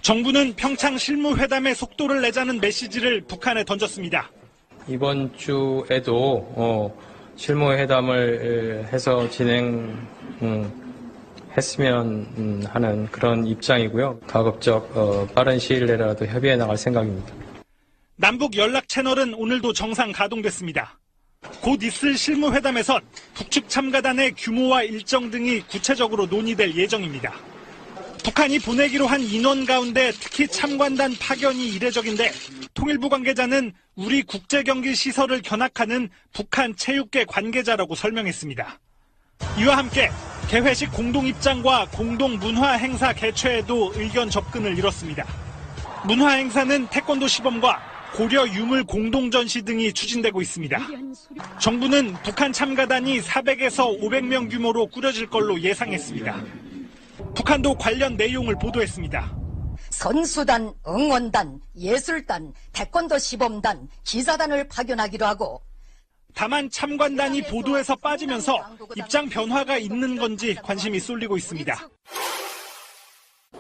정부는 평창 실무회담의 속도를 내자는 메시지를 북한에 던졌습니다. 이번 주에도 실무회담을 해서 진행했으면 하는 그런 입장이고요. 가급적 빠른 시일 내라도 협의해 나갈 생각입니다. 남북 연락 채널은 오늘도 정상 가동됐습니다. 곧 있을 실무회담에선 북측 참가단의 규모와 일정 등이 구체적으로 논의될 예정입니다. 북한이 보내기로 한 인원 가운데 특히 참관단 파견이 이례적인데 통일부 관계자는 우리 국제경기 시설을 견학하는 북한 체육계 관계자라고 설명했습니다. 이와 함께 개회식 공동입장과 공동문화행사 개최에도 의견 접근을 이뤘습니다. 문화행사는 태권도 시범과 고려 유물 공동전시 등이 추진되고 있습니다. 정부는 북한 참가단이 400에서 500명 규모로 꾸려질 걸로 예상했습니다. 북한도 관련 내용을 보도했습니다. 선수단, 응원단, 예술단, 태권도 시범단, 기사단을 파견하기로 하고 다만 참관단이 보도에서 빠지면서 입장 변화가 있는 건지 관심이 쏠리고 있습니다.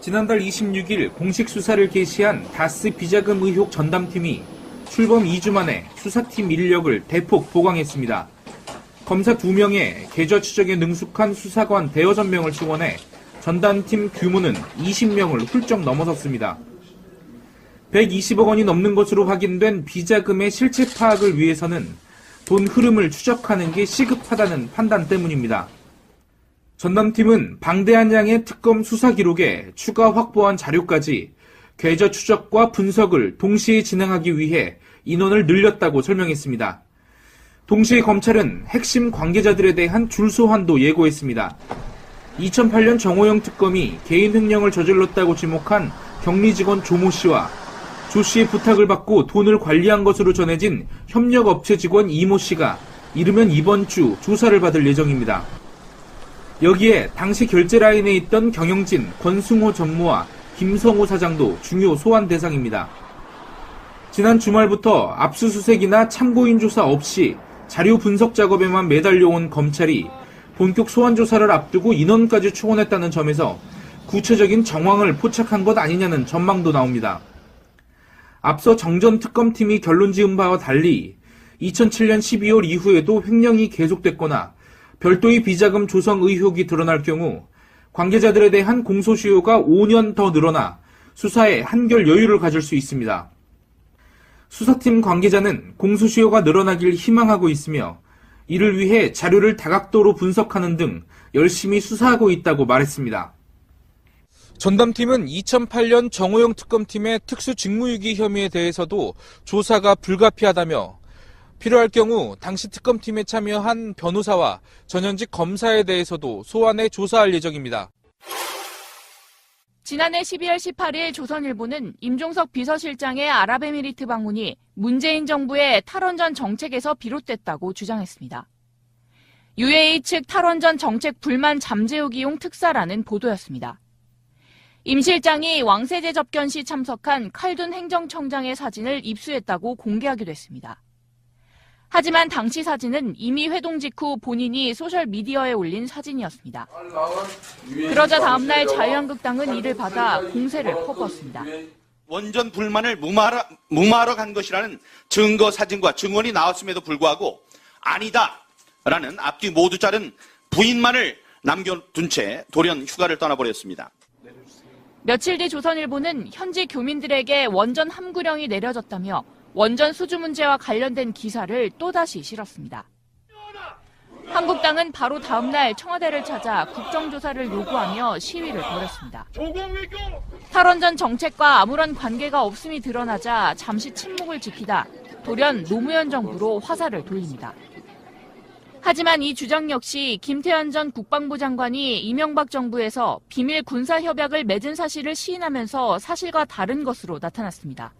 지난달 26일 공식 수사를 개시한 다스 비자금 의혹 전담팀이 출범 2주 만에 수사팀 인력을 대폭 보강했습니다. 검사 2명에 계좌 추적에 능숙한 수사관 대여섯 명을 지원해 전담팀 규모는 20명을 훌쩍 넘어섰습니다. 120억 원이 넘는 것으로 확인된 비자금의 실체 파악을 위해서는 돈 흐름을 추적하는 게 시급하다는 판단 때문입니다. 전담팀은 방대한 양의 특검 수사 기록에 추가 확보한 자료까지 계좌 추적과 분석을 동시에 진행하기 위해 인원을 늘렸다고 설명했습니다. 동시에 검찰은 핵심 관계자들에 대한 줄소환도 예고했습니다. 2008년 정호영 특검이 개인 횡령을 저질렀다고 지목한 격리 직원 조모 씨와 조 씨의 부탁을 받고 돈을 관리한 것으로 전해진 협력업체 직원 이모 씨가 이르면 이번 주 조사를 받을 예정입니다. 여기에 당시 결제 라인에 있던 경영진 권승호 전무와 김성호 사장도 중요 소환 대상입니다. 지난 주말부터 압수수색이나 참고인 조사 없이 자료 분석 작업에만 매달려온 검찰이 본격 소환 조사를 앞두고 인원까지 초원했다는 점에서 구체적인 정황을 포착한 것 아니냐는 전망도 나옵니다. 앞서 정전 특검팀이 결론 지은 바와 달리 2007년 12월 이후에도 횡령이 계속됐거나 별도의 비자금 조성 의혹이 드러날 경우 관계자들에 대한 공소시효가 5년 더 늘어나 수사에 한결 여유를 가질 수 있습니다. 수사팀 관계자는 공소시효가 늘어나길 희망하고 있으며 이를 위해 자료를 다각도로 분석하는 등 열심히 수사하고 있다고 말했습니다. 전담팀은 2008년 정호영 특검팀의 특수직무유기 혐의에 대해서도 조사가 불가피하다며 필요할 경우 당시 특검팀에 참여한 변호사와 전현직 검사에 대해서도 소환해 조사할 예정입니다. 지난해 12월 18일 조선일보는 임종석 비서실장의 아랍에미리트 방문이 문재인 정부의 탈원전 정책에서 비롯됐다고 주장했습니다. UAE 측 탈원전 정책 불만 잠재우기용 특사라는 보도였습니다. 임 실장이 왕세제 접견 시 참석한 칼둔 행정청장의 사진을 입수했다고 공개하기도 했습니다. 하지만 당시 사진은 이미 회동 직후 본인이 소셜미디어에 올린 사진이었습니다. 그러자 다음날 자유한국당은 이를 받아 공세를 퍼부었습니다. 원전 불만을 무마하러 간 것이라는 증거 사진과 증언이 나왔음에도 불구하고 아니다라는 앞뒤 모두 자른 부인만을 남겨둔 채 돌연 휴가를 떠나버렸습니다. 며칠 뒤 조선일보는 현지 교민들에게 원전 함구령이 내려졌다며 원전 수주 문제와 관련된 기사를 또다시 실었습니다. 한국당은 바로 다음 날 청와대를 찾아 국정조사를 요구하며 시위를 벌였습니다. 탈원전 정책과 아무런 관계가 없음이 드러나자 잠시 침묵을 지키다 돌연 노무현 정부로 화살을 돌립니다. 하지만 이 주장 역시 김태환 전 국방부 장관이 이명박 정부에서 비밀 군사 협약을 맺은 사실을 시인하면서 사실과 다른 것으로 나타났습니다.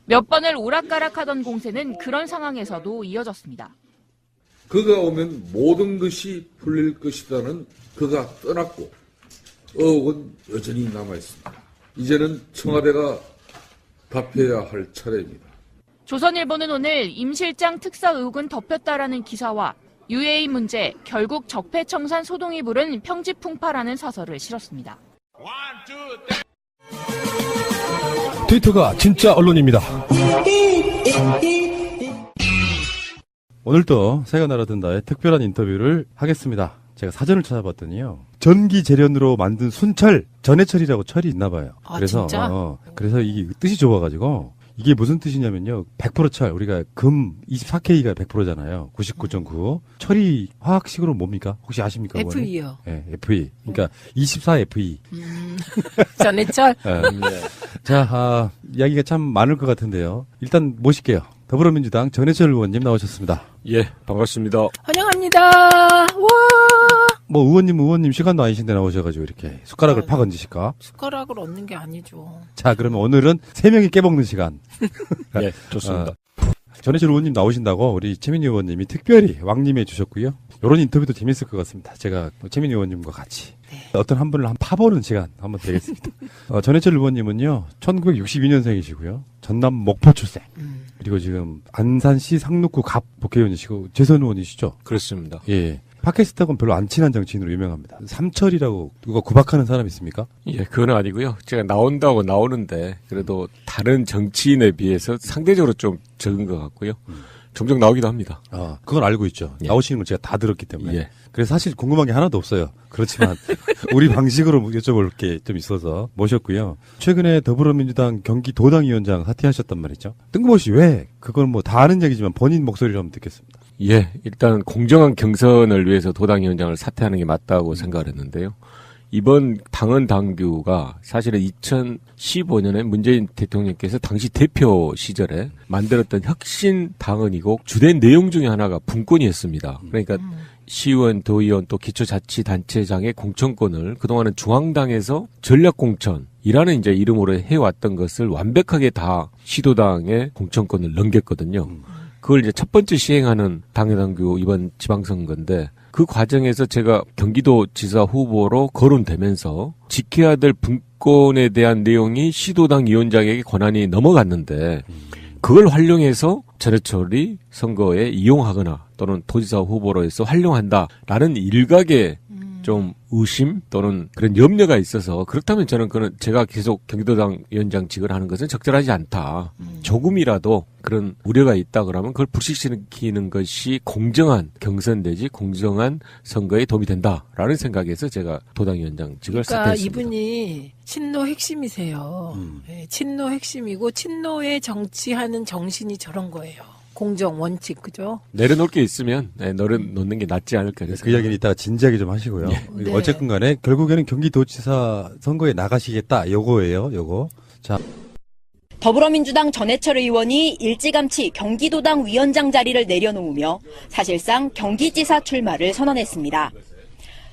몇 번을 오락가락하던 공세는 그런 상황에서도 이어졌습니다. 그가 오면 모든 것이 풀릴 것이라는 그가 떠났고 의혹은 여전히 남아있습니다. 이제는 청와대가 답해야 할 차례입니다. 조선일보는 오늘 임 실장 특사 의혹은 덮였다라는 기사와 UAE 문제, 결국 적폐청산 소동이 부른 평지풍파라는 사설을 실었습니다. 1, 2, 3 트위터가 진짜 언론입니다. 오늘도 새가 날아든다의 특별한 인터뷰를 하겠습니다. 제가 사전을 찾아봤더니요. 전기 재련으로 만든 순철, 전해철이라고 철이 있나 봐요. 아, 그래서 진짜? 그래서 이게 뜻이 좋아가지고 이게 무슨 뜻이냐면요. 100% 철, 우리가 금 24K가 100%잖아요. 99.9. 철이 화학식으로 뭡니까? 혹시 아십니까? FE요. 네, FE. 그러니까 24FE. 전해철. 네. 자, 이야기가 참 많을 것 같은데요. 일단 모실게요. 더불어민주당 전해철 의원님 나오셨습니다. 예, 반갑습니다. 환영합니다. 와. 뭐 의원님 시간도 아니신데 나오셔가지고 이렇게 숟가락을 팍 얹으실까? 숟가락을 얻는 게 아니죠. 자, 그러면 오늘은 3명이 깨먹는 시간. 예, 좋습니다. 전해철 의원님 나오신다고 우리 최민희 의원님이 특별히 왕림해 주셨고요. 이런 인터뷰도 재밌을 것 같습니다. 제가 최민희 의원님과 같이 어떤 한 분을 파보는 시간 한번 되겠습니다. 전해철 의원님은요, 1962년생이시고요. 전남 목포 출생. 그리고 지금 안산시 상록구 갑 국회의원이시고 재선 의원이시죠? 그렇습니다. 예. 팟캐스트하고는 별로 안 친한 정치인으로 유명합니다. 삼철이라고 누가 구박하는 사람 있습니까? 예, 그건 아니고요. 제가 나온다고 나오는데 그래도 다른 정치인에 비해서 상대적으로 좀 적은 것 같고요. 종종 나오기도 합니다. 그건 알고 있죠. 예. 나오시는 걸 제가 다 들었기 때문에. 예. 그래서 사실 궁금한 게 하나도 없어요. 그렇지만 우리 방식으로 여쭤볼 게 좀 있어서 모셨고요. 최근에 더불어민주당 경기도당위원장 사퇴하셨단 말이죠. 뜬금없이 왜? 그건 뭐 다 아는 얘기지만 본인 목소리로 한번 듣겠습니다. 예, 일단 공정한 경선을 위해서 도당위원장을 사퇴하는 게 맞다고 생각을 했는데요. 이번 당헌 당규가 사실은 2015년에 문재인 대통령께서 당시 대표 시절에 만들었던 혁신 당헌이고 주된 내용 중에 하나가 분권이었습니다. 그러니까 시의원, 도의원 또 기초자치단체장의 공천권을 그동안은 중앙당에서 전략공천이라는 이제 이름으로 해왔던 것을 완벽하게 다 시도당의 공천권을 넘겼거든요. 그걸 이제 첫 번째 시행하는 당헌당규 이번 지방선거인데 그 과정에서 제가 경기도지사 후보로 거론되면서 지켜야 될 분권에 대한 내용이 시도당 위원장에게 권한이 넘어갔는데 그걸 활용해서 전해철이 선거에 이용하거나 또는 도지사 후보로 해서 활용한다라는 일각의 좀 의심 또는 그런 염려가 있어서 그렇다면 저는 그는 제가 계속 경기도당 위원장직을 하는 것은 적절하지 않다. 조금이라도 그런 우려가 있다 그러면 그걸 불식시키는 것이 공정한 경선 내지 공정한 선거에 도움이 된다라는 생각에서 제가 도당위원장직을 그러니까 사퇴했습니다. 이분이 친노 핵심이세요. 네, 친노 핵심이고 친노에 정치하는 정신이 저런 거예요. 공정, 원칙, 그죠? 내려놓을 게 있으면 내려놓는 게 낫지 않을까. 그 이야기는 이따가 진지하게 좀 하시고요. 네. 어쨌든 간에 결국에는 경기도지사 선거에 나가시겠다. 요거예요. 요거. 자. 더불어민주당 전해철 의원이 일찌감치 경기도당 위원장 자리를 내려놓으며 사실상 경기지사 출마를 선언했습니다.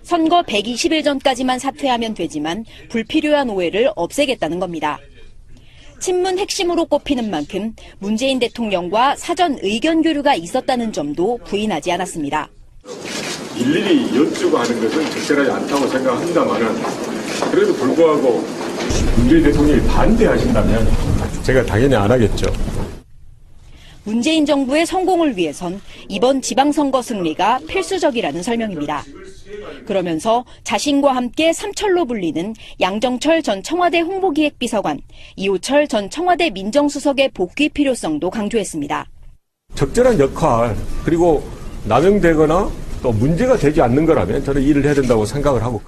선거 120일 전까지만 사퇴하면 되지만 불필요한 오해를 없애겠다는 겁니다. 친문 핵심으로 꼽히는 만큼 문재인 대통령과 사전 의견 교류가 있었다는 점도 부인하지 않았습니다. 일일이 여쭈고 하는 것은 적절하지 않다고 생각합니다만은 그래도 불구하고 문재인 대통령이 반대하신다면 제가 당연히 안 하겠죠. 문재인 정부의 성공을 위해선 이번 지방선거 승리가 필수적이라는 설명입니다. 그러면서 자신과 함께 삼철로 불리는 양정철 전 청와대 홍보기획비서관, 이호철 전 청와대 민정수석의 복귀 필요성도 강조했습니다. 적절한 역할 그리고 남용되거나 또 문제가 되지 않는 거라면 저는 일을 해야 된다고 생각을 하고.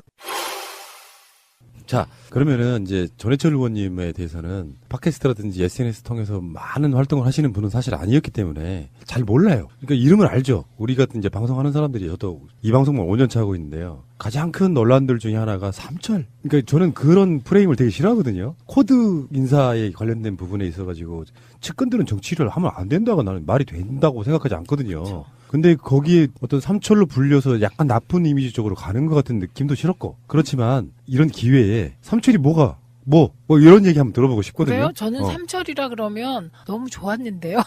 자, 그러면은 이제 전해철 의원님에 대해서는 팟캐스트라든지 SNS 통해서 많은 활동을 하시는 분은 사실 아니었기 때문에 잘 몰라요. 그러니까 이름을 알죠. 우리 같은 이제 방송하는 사람들이 저도 이 방송만 5년차 하고 있는데요. 가장 큰 논란들 중에 하나가 삼철. 그러니까 저는 그런 프레임을 되게 싫어하거든요. 코드 인사에 관련된 부분에 있어가지고 측근들은 정치를 하면 안 된다고 나는 말이 된다고 생각하지 않거든요. 그렇죠. 근데 거기에 어떤 삼철로 불려서 약간 나쁜 이미지 쪽으로 가는 것 같은 느낌도 싫었고 그렇지만 이런 기회에 삼철이 뭐가 뭐 이런 얘기 한번 들어보고 싶거든요. 그래요? 저는 삼철이라 그러면 너무 좋았는데요.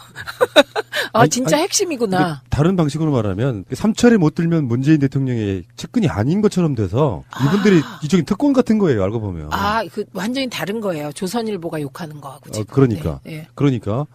아니, 진짜 핵심이구나. 다른 방식으로 말하면 삼철에 못 들면 문재인 대통령의 측근이 아닌 것처럼 돼서 이분들이 이쪽에 특권 같은 거예요. 알고 보면. 그 완전히 다른 거예요. 조선일보가 욕하는 거하고 지금. 그러니까. 네. 그러니까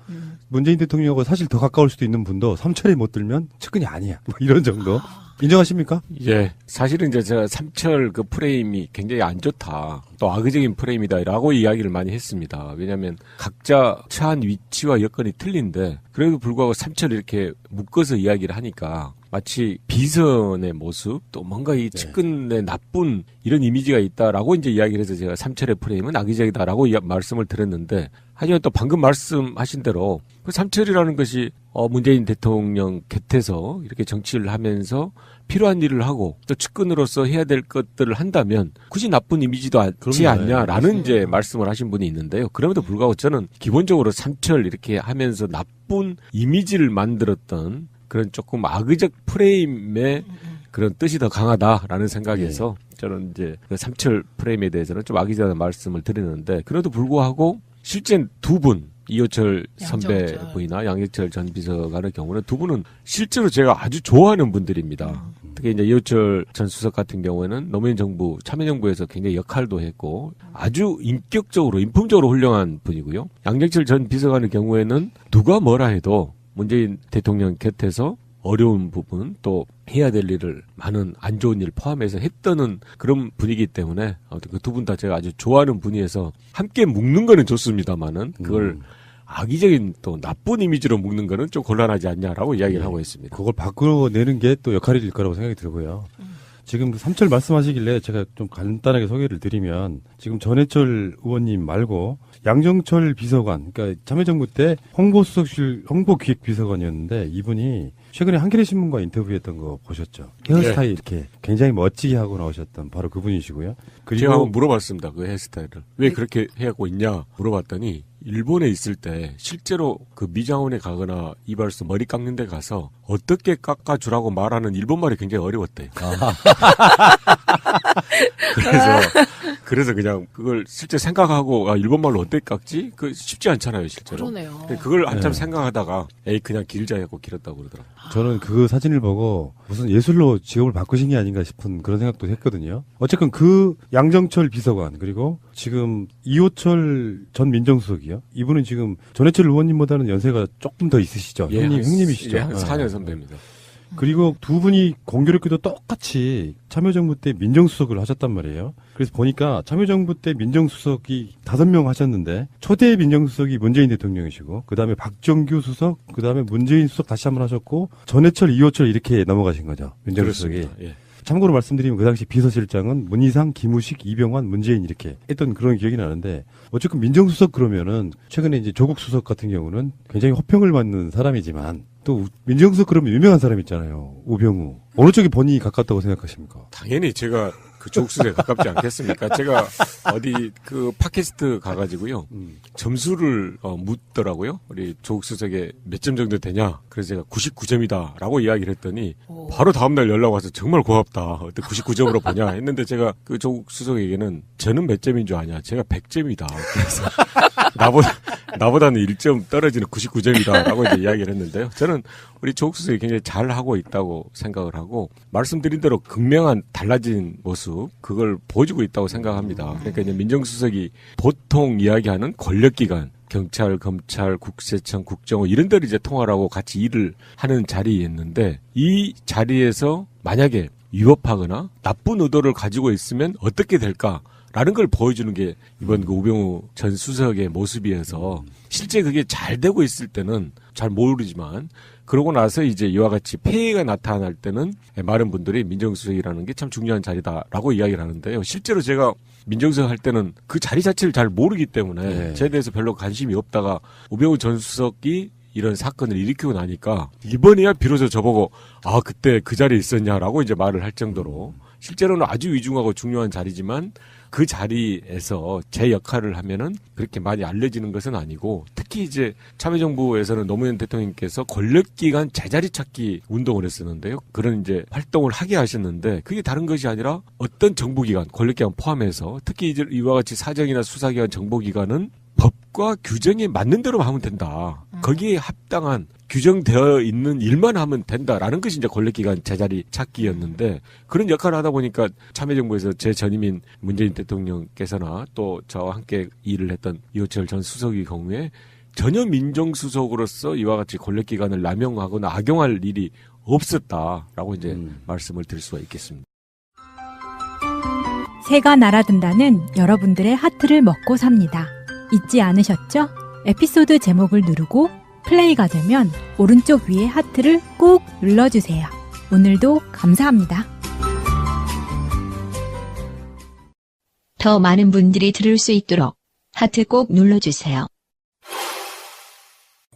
문재인 대통령하고 사실 더 가까울 수도 있는 분도 삼철에 못 들면 측근이 아니야. 뭐 이런 정도. 인정하십니까? 예. 사실은 이제 제가 삼철 그 프레임이 굉장히 안 좋다. 또 악의적인 프레임이다라고 이야기를 많이 했습니다. 왜냐하면 각자 처한 위치와 여건이 틀린데 그래도 불구하고 삼철을 이렇게 묶어서 이야기를 하니까 마치 비선의 모습 또 뭔가 이 측근의 나쁜 이런 이미지가 있다라고 이제 이야기를 해서 제가 삼철의 프레임은 악의적이다라고 말씀을 드렸는데 하지만 또 방금 말씀하신 대로 그 삼철이라는 것이 문재인 대통령 곁에서 이렇게 정치를 하면서 필요한 일을 하고 또 측근으로서 해야 될 것들을 한다면 굳이 나쁜 이미지도 않지 않냐라는 이제 말씀을 하신 분이 있는데요. 그럼에도 불구하고 저는 기본적으로 삼철 이렇게 하면서 나쁜 이미지를 만들었던 그런 조금 악의적 프레임의 그런 뜻이 더 강하다라는 생각에서 저는 이제 그 삼철 프레임에 대해서는 좀 악의적인 말씀을 드리는데 그래도 불구하고 실제 두 분 이호철 선배 부인이나 양정철 전 비서관의 경우는 두 분은 실제로 제가 아주 좋아하는 분들입니다. 특히 이제 이호철 전 수석 같은 경우에는 노무현 정부 참여정부에서 굉장히 역할도 했고 아주 인격적으로 인품적으로 훌륭한 분이고요. 양정철 전 비서관의 경우에는 누가 뭐라 해도 문재인 대통령 곁에서 어려운 부분 또 해야 될 일을 많은 안 좋은 일 포함해서 했다는 그런 분이기 때문에 아무튼 그 두 분 다 제가 아주 좋아하는 분이어서 함께 묶는 거는 좋습니다만은 그걸 악의적인 또 나쁜 이미지로 묶는 거는 좀 곤란하지 않냐라고 이야기를 하고 있습니다. 그걸 바꾸내는 게 또 역할일 거라고 생각이 들고요. 지금 삼철 말씀하시길래 제가 좀 간단하게 소개를 드리면 지금 전해철 의원님 말고 양정철 비서관, 그러니까 참여정부 때 홍보수석실 홍보기획비서관이었는데 이분이 최근에 한겨레신문과 인터뷰했던 거 보셨죠? 헤어스타일 이렇게 굉장히 멋지게 하고 나오셨던 바로 그분이시고요. 그리고 제가 한번 물어봤습니다. 그 헤어스타일을. 왜 그렇게 해갖고 있냐 물어봤더니 일본에 있을 때 실제로 그 미장원에 가거나 이발소 머리 깎는 데 가서 어떻게 깎아주라고 말하는 일본말이 굉장히 어려웠대요. 그래서 그냥 그걸 실제 생각하고 일본말로 어떻게 깎지? 그 쉽지 않잖아요, 실제로. 그러네요. 그걸 한참 생각하다가 그냥 길자 해갖고 길었다고 그러더라고요. 저는 그 사진을 보고 무슨 예술로 직업을 바꾸신 게 아닌가 싶은 그런 생각도 했거든요. 어쨌든 그 양정철 비서관 그리고 지금 이호철 전 민정수석이요. 이분은 지금 전해철 의원님보다는 연세가 조금 더 있으시죠. 형님이시죠. 한 4년 선배입니다. 그리고 두 분이 공교롭게도 똑같이 참여정부 때 민정수석을 하셨단 말이에요. 그래서 보니까 참여정부 때 민정수석이 5명 하셨는데 초대 민정수석이 문재인 대통령이시고 그다음에 박정규 수석, 그다음에 문재인 수석 다시 한번 하셨고 전해철, 이호철 이렇게 넘어가신 거죠. 민정수석이. 참고로 말씀드리면 그 당시 비서실장은 문희상, 김우식, 이병환, 문재인 이렇게 했던 그런 기억이 나는데 어쨌든 민정수석 그러면은 최근에 이제 조국 수석 같은 경우는 굉장히 호평을 받는 사람이지만 또 민정수석 그러면 유명한 사람 있잖아요. 우병우. 어느 쪽이 본인이 가깝다고 생각하십니까? 당연히 제가 그 조국 수석에 가깝지 않겠습니까? 제가 어디 그 팟캐스트 가가지고요. 점수를 묻더라고요. 우리 조국 수석에 몇 점 정도 되냐? 그래서 제가 99점이다 라고 이야기를 했더니 바로 다음날 연락 와서 정말 고맙다. 어때 99점으로 보냐? 했는데 제가 그 조국 수석에게는 저는 몇 점인 줄 아냐? 제가 100점이다. 그래서 나보다는 1점 떨어지는 99점이다 라고 이제 이야기를 했는데요. 저는 우리 조국 수석이 굉장히 잘하고 있다고 생각을 하고 말씀드린 대로 극명한 달라진 모습 그걸 보여주고 있다고 생각합니다. 그러니까 이제 민정수석이 보통 이야기하는 권력기관 경찰, 검찰, 국세청, 국정원 이런 데를 이제 통할하고 같이 일을 하는 자리였는데 이 자리에서 만약에 위협하거나 나쁜 의도를 가지고 있으면 어떻게 될까? 라는 걸 보여주는 게 이번 그 우병우 전 수석의 모습이어서 실제 그게 잘 되고 있을 때는 잘 모르지만 그러고 나서 이제 이와 같이 폐해가 나타날 때는 많은 분들이 민정수석이라는 게 참 중요한 자리다라고 이야기를 하는데요. 실제로 제가 민정수석 할 때는 그 자리 자체를 잘 모르기 때문에 저에 대해서 별로 관심이 없다가 우병우 전 수석이 이런 사건을 일으키고 나니까 이번에야 비로소 저보고 그때 그 자리에 있었냐라고 이제 말을 할 정도로 실제로는 아주 위중하고 중요한 자리지만 그 자리에서 제 역할을 하면은 그렇게 많이 알려지는 것은 아니고 특히 이제 참여정부에서는 노무현 대통령께서 권력기관 제자리 찾기 운동을 했었는데요. 그런 이제 활동을 하게 하셨는데 그게 다른 것이 아니라 어떤 정부기관, 권력기관 포함해서 특히 이제 이와 같이 사정이나 수사기관, 정보기관은 법과 규정에 맞는 대로만 하면 된다. 거기에 합당한 규정되어 있는 일만 하면 된다라는 것이 이제 권력기관 제자리 찾기였는데 그런 역할을 하다 보니까 참여정부에서 제 전임인 문재인 대통령께서나 또 저와 함께 일을 했던 이호철 전 수석의 경우에 전혀 민정수석으로서 이와 같이 권력기관을 남용하거나 악용할 일이 없었다라고 이제 말씀을 드릴 수가 있겠습니다. 새가 날아든다는 여러분들의 하트를 먹고 삽니다. 잊지 않으셨죠? 에피소드 제목을 누르고 플레이가 되면 오른쪽 위에 하트를 꼭 눌러주세요. 오늘도 감사합니다. 더 많은 분들이 들을 수 있도록 하트 꼭 눌러주세요.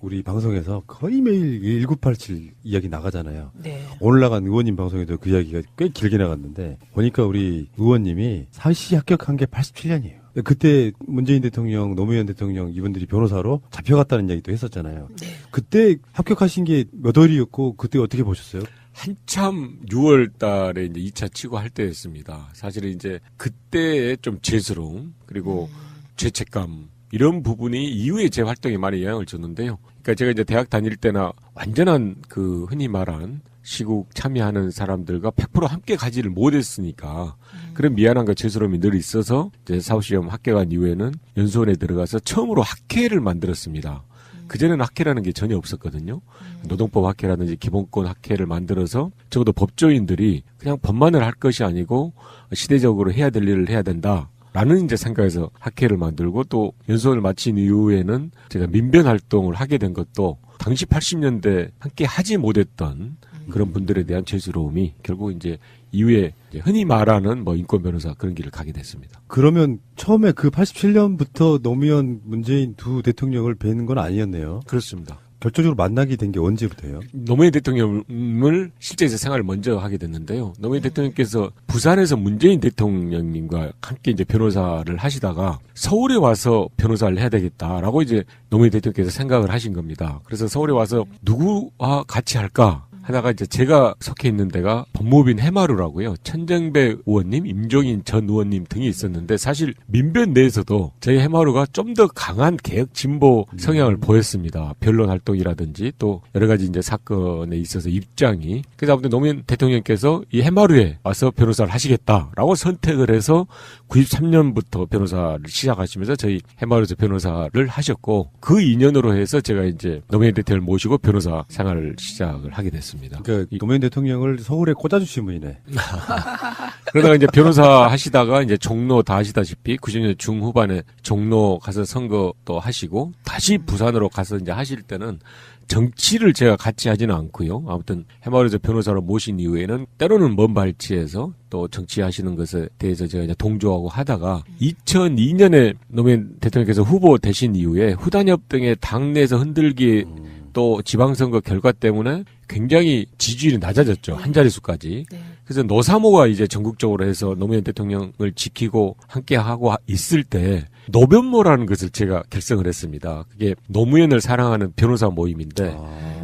우리 방송에서 거의 매일 1987 이야기 나가잖아요. 네. 오늘 나간 의원님 방송에도 그 이야기가 꽤 길게 나갔는데 보니까 우리 의원님이 사시 합격한 게 87년이에요. 그때 문재인 대통령, 노무현 대통령 이분들이 변호사로 잡혀갔다는 이야기도 했었잖아요. 네. 그때 합격하신 게 몇 월이었고 그때 어떻게 보셨어요? 한참 6월 달에 이제 2차 치고 할 때였습니다. 사실은 이제 그때의 좀 죄스러움, 그리고 죄책감, 이런 부분이 이후에 제 활동에 많이 영향을 줬는데요. 그러니까 제가 이제 대학 다닐 때나 완전한 그 흔히 말한 시국 참여하는 사람들과 100% 함께 가지를 못했으니까 그런 미안함과 죄스러움이 늘 있어서 이제 사후시험 합격한 이후에는 연수원에 들어가서 처음으로 학회를 만들었습니다. 그전에는 학회라는 게 전혀 없었거든요. 노동법 학회라든지 기본권 학회를 만들어서 적어도 법조인들이 그냥 법만을 할 것이 아니고 시대적으로 해야 될 일을 해야 된다. 라는 이제 생각에서 학회를 만들고 또 연수원을 마친 이후에는 제가 민변 활동을 하게 된 것도 당시 80년대 함께 하지 못했던 그런 분들에 대한 죄스러움이 결국 이제 이후에 이제 흔히 말하는 뭐 인권 변호사 그런 길을 가게 됐습니다. 그러면 처음에 그 87년부터 노무현, 문재인 두 대통령을 뵈는 건 아니었네요. 그렇습니다. 결정적으로 만나게 된 게 언제부터예요? 노무현 대통령을 실제에서 생활을 먼저 하게 됐는데요. 노무현 대통령께서 부산에서 문재인 대통령님과 함께 이제 변호사를 하시다가 서울에 와서 변호사를 해야 되겠다라고 이제 노무현 대통령께서 생각을 하신 겁니다. 그래서 서울에 와서 누구와 같이 할까? 하다가 이제 제가 속해 있는 데가 법무법인 해마루라고요. 천정배 의원님, 임종인 전 의원님 등이 있었는데 사실 민변 내에서도 저희 해마루가 좀 더 강한 개혁 진보 성향을 보였습니다. 변론 활동이라든지 또 여러 가지 이제 사건에 있어서 입장이. 그래서 아무튼 노무현 대통령께서 이 해마루에 와서 변호사를 하시겠다라고 선택을 해서 93년부터 변호사를 시작하시면서 저희 해마루에서 변호사를 하셨고 그 인연으로 해서 제가 이제 노무현 대통령을 모시고 변호사 생활을 시작을 하게 됐습니다. 그러니까 노무현 대통령을 서울에 꽂아주신 분이네. 그러다가 이제 변호사 하시다가 이제 종로 다 아시다시피 90년 중후반에 종로 가서 선거도 하시고 다시 부산으로 가서 이제 하실 때는 정치를 제가 같이 하지는 않고요. 아무튼 해마루에서 변호사로 모신 이후에는 때로는 먼 발치에서 또 정치하시는 것에 대해서 제가 이제 동조하고 하다가 2002년에 노무현 대통령께서 후보 되신 이후에 후단협 등의 당내에서 흔들기 또 지방선거 결과 때문에 굉장히 지지율이 낮아졌죠. 한 자릿수까지. 그래서 노사모가 이제 전국적으로 해서 노무현 대통령을 지키고 함께하고 있을 때 노변모라는 것을 제가 결성을 했습니다. 그게 노무현을 사랑하는 변호사 모임인데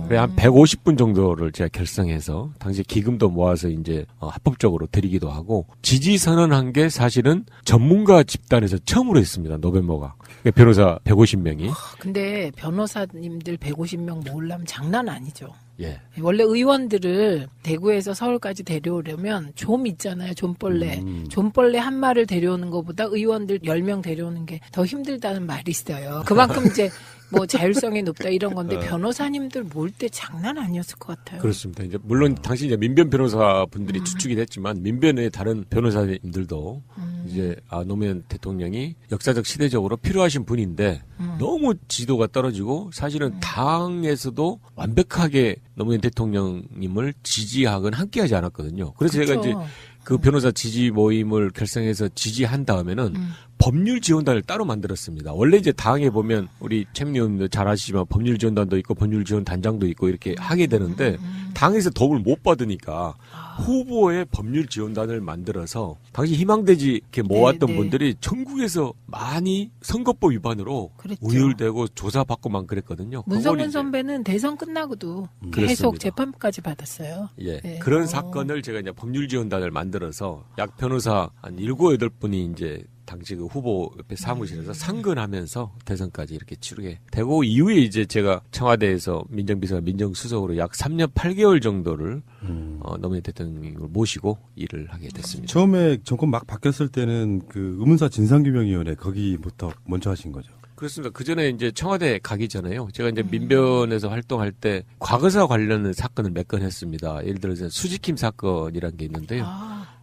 그래 한 150분 정도를 제가 결성해서 당시 기금도 모아서 이제 합법적으로 드리기도 하고 지지 선언한 게 사실은 전문가 집단에서 처음으로 했습니다. 노변모가. 변호사 150명이. 근데 변호사님들 150명 모으려면 장난 아니죠. 예. 원래 의원들을 대구에서 서울까지 데려오려면 좀 있잖아요. 좀벌레. 좀벌레 한 마리를 데려오는 것보다 의원들 10명 데려오는 게 더 힘들다는 말이 있어요. 그만큼 이제 뭐 자율성이 높다 이런 건데 변호사님들 모을 때 장난 아니었을 것 같아요. 그렇습니다. 이제 물론 당시 이제 민변 변호사 분들이 추측이 됐지만 민변의 다른 변호사님들도 이제 노무현 대통령이 역사적 시대적으로 필요하신 분인데 너무 지도가 떨어지고 사실은 당에서도 완벽하게 노무현 대통령님을 지지하거나 함께하지 않았거든요. 그래서 그렇죠. 제가 이제 그 변호사 지지 모임을 결성해서 지지한 다음에는 법률 지원단을 따로 만들었습니다. 원래 이제 당에 보면 우리 최민희 의원님도 잘 아시지만 법률 지원단도 있고 법률 지원 단장도 있고 이렇게 하게 되는데 당에서 도움을 못 받으니까 후보의 법률 지원단을 만들어서 당시 희망대지 이렇게 모았던 분들이 전국에서 많이 선거법 위반으로 우율되고 조사받고만 그랬거든요. 문성근 선배는 대선 끝나고도 계속 재판까지 받았어요. 예. 네. 그런 사건을 제가 이제 법률 지원단을 만들어서 약 변호사 한 7, 8분이 이제 당시 그 후보 옆에 사무실에서 상근하면서 대선까지 이렇게 치르게 되고 이후에 이제 제가 청와대에서 민정비서관 민정수석으로 약 3년 8개월 정도를 노무현 대통령을 모시고 일을 하게 됐습니다. 처음에 정권 막 바뀌었을 때는 그 의문사 진상규명위원회 거기부터 먼저 하신 거죠. 그렇습니다. 그 전에 이제 청와대 가기 전에요. 제가 이제 민변에서 활동할 때 과거사 관련 사건을 몇 건 했습니다. 예를 들어서 수지킴 사건이라는 게 있는데요.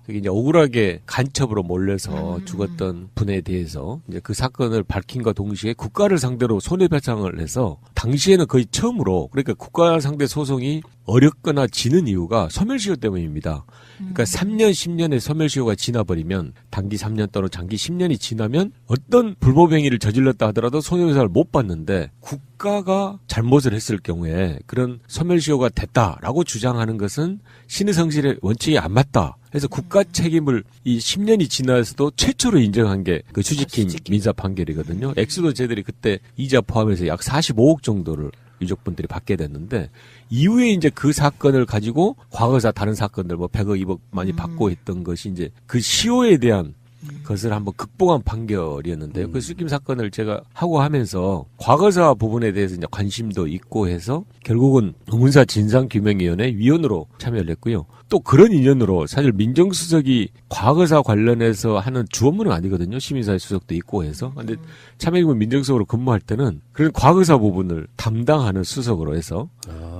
그게 이제 억울하게 간첩으로 몰려서 죽었던 분에 대해서 이제 그 사건을 밝힌과 동시에 국가를 상대로 손해배상을 해서 당시에는 거의 처음으로 그러니까 국가 상대 소송이 어렵거나 지는 이유가 소멸시효 때문입니다. 그러니까 3년, 10년의 소멸시효가 지나버리면 단기 3년 또는 장기 10년이 지나면 어떤 불법 행위를 저질렀다 하더라도 손해배상을 못 받는데 국가가 잘못을 했을 경우에 그런 소멸시효가 됐다라고 주장하는 것은 신의 성실의 원칙이 안 맞다. 그래서 국가 책임을 이 10년이 지나서도 최초로 인정한 게 그 수지킴 민사 판결이거든요. 액수도 저희들이 그때 이자 포함해서 약 45억 정도를 유족분들이 받게 됐는데 이후에 이제 그 사건을 가지고 과거사 다른 사건들 뭐 100억, 2억 많이 받고 했던 것이 이제 그 시효에 대한 것을 한번 극복한 판결이었는데요. 그 수지킴 사건을 제가 하고 하면서 과거사 부분에 대해서 이제 관심도 있고 해서 결국은 의문사 진상규명위원회 위원으로 참여를 했고요. 또 그런 인연으로 사실 민정수석이 과거사 관련해서 하는 주 업무는 아니거든요. 시민사회 수석도 있고 해서. 근데 참여기관 민정수석으로 근무할 때는 그런 과거사 부분을 담당하는 수석으로 해서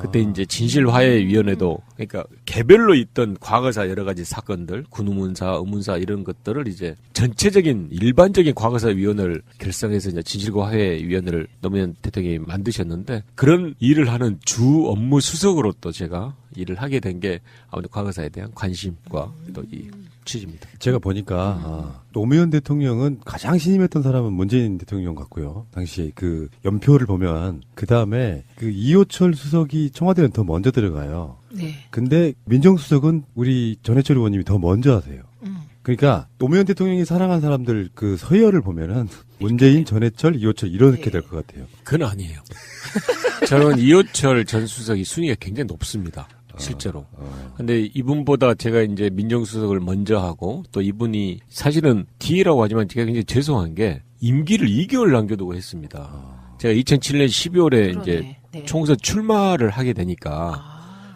그때 이제 진실화해위원회도 그러니까 개별로 있던 과거사 여러 가지 사건들, 군의문사, 의문사 이런 것들을 이제 전체적인 일반적인 과거사 위원회를 결성해서 이제 진실화해위원회를 노무현 대통령이 만드셨는데 그런 일을 하는 주 업무 수석으로 또 제가 일을 하게 된 게 아무래도 과거사에 대한 관심과 또 이 취지입니다. 제가 보니까 노무현 대통령은 가장 신임했던 사람은 문재인 대통령 같고요. 당시 그 연표를 보면 그 다음에 그 이호철 수석이 청와대는 더 먼저 들어가요. 네. 근데 민정수석은 우리 전해철 의원님이 더 먼저 하세요. 그러니까 노무현 대통령이 사랑한 사람들 그 서열을 보면은 문재인, 전해철, 이호철 이렇게 될 것 같아요. 그건 아니에요. 저는 이호철 전 수석이 순위가 굉장히 높습니다. 실제로. 근데 이분보다 제가 이제 민정수석을 먼저 하고 또 이분이 사실은 뒤라고 하지만 제가 굉장히 죄송한 게 임기를 2개월 남겨두고 했습니다. 제가 2007년 12월에 이제 총선 출마를 하게 되니까.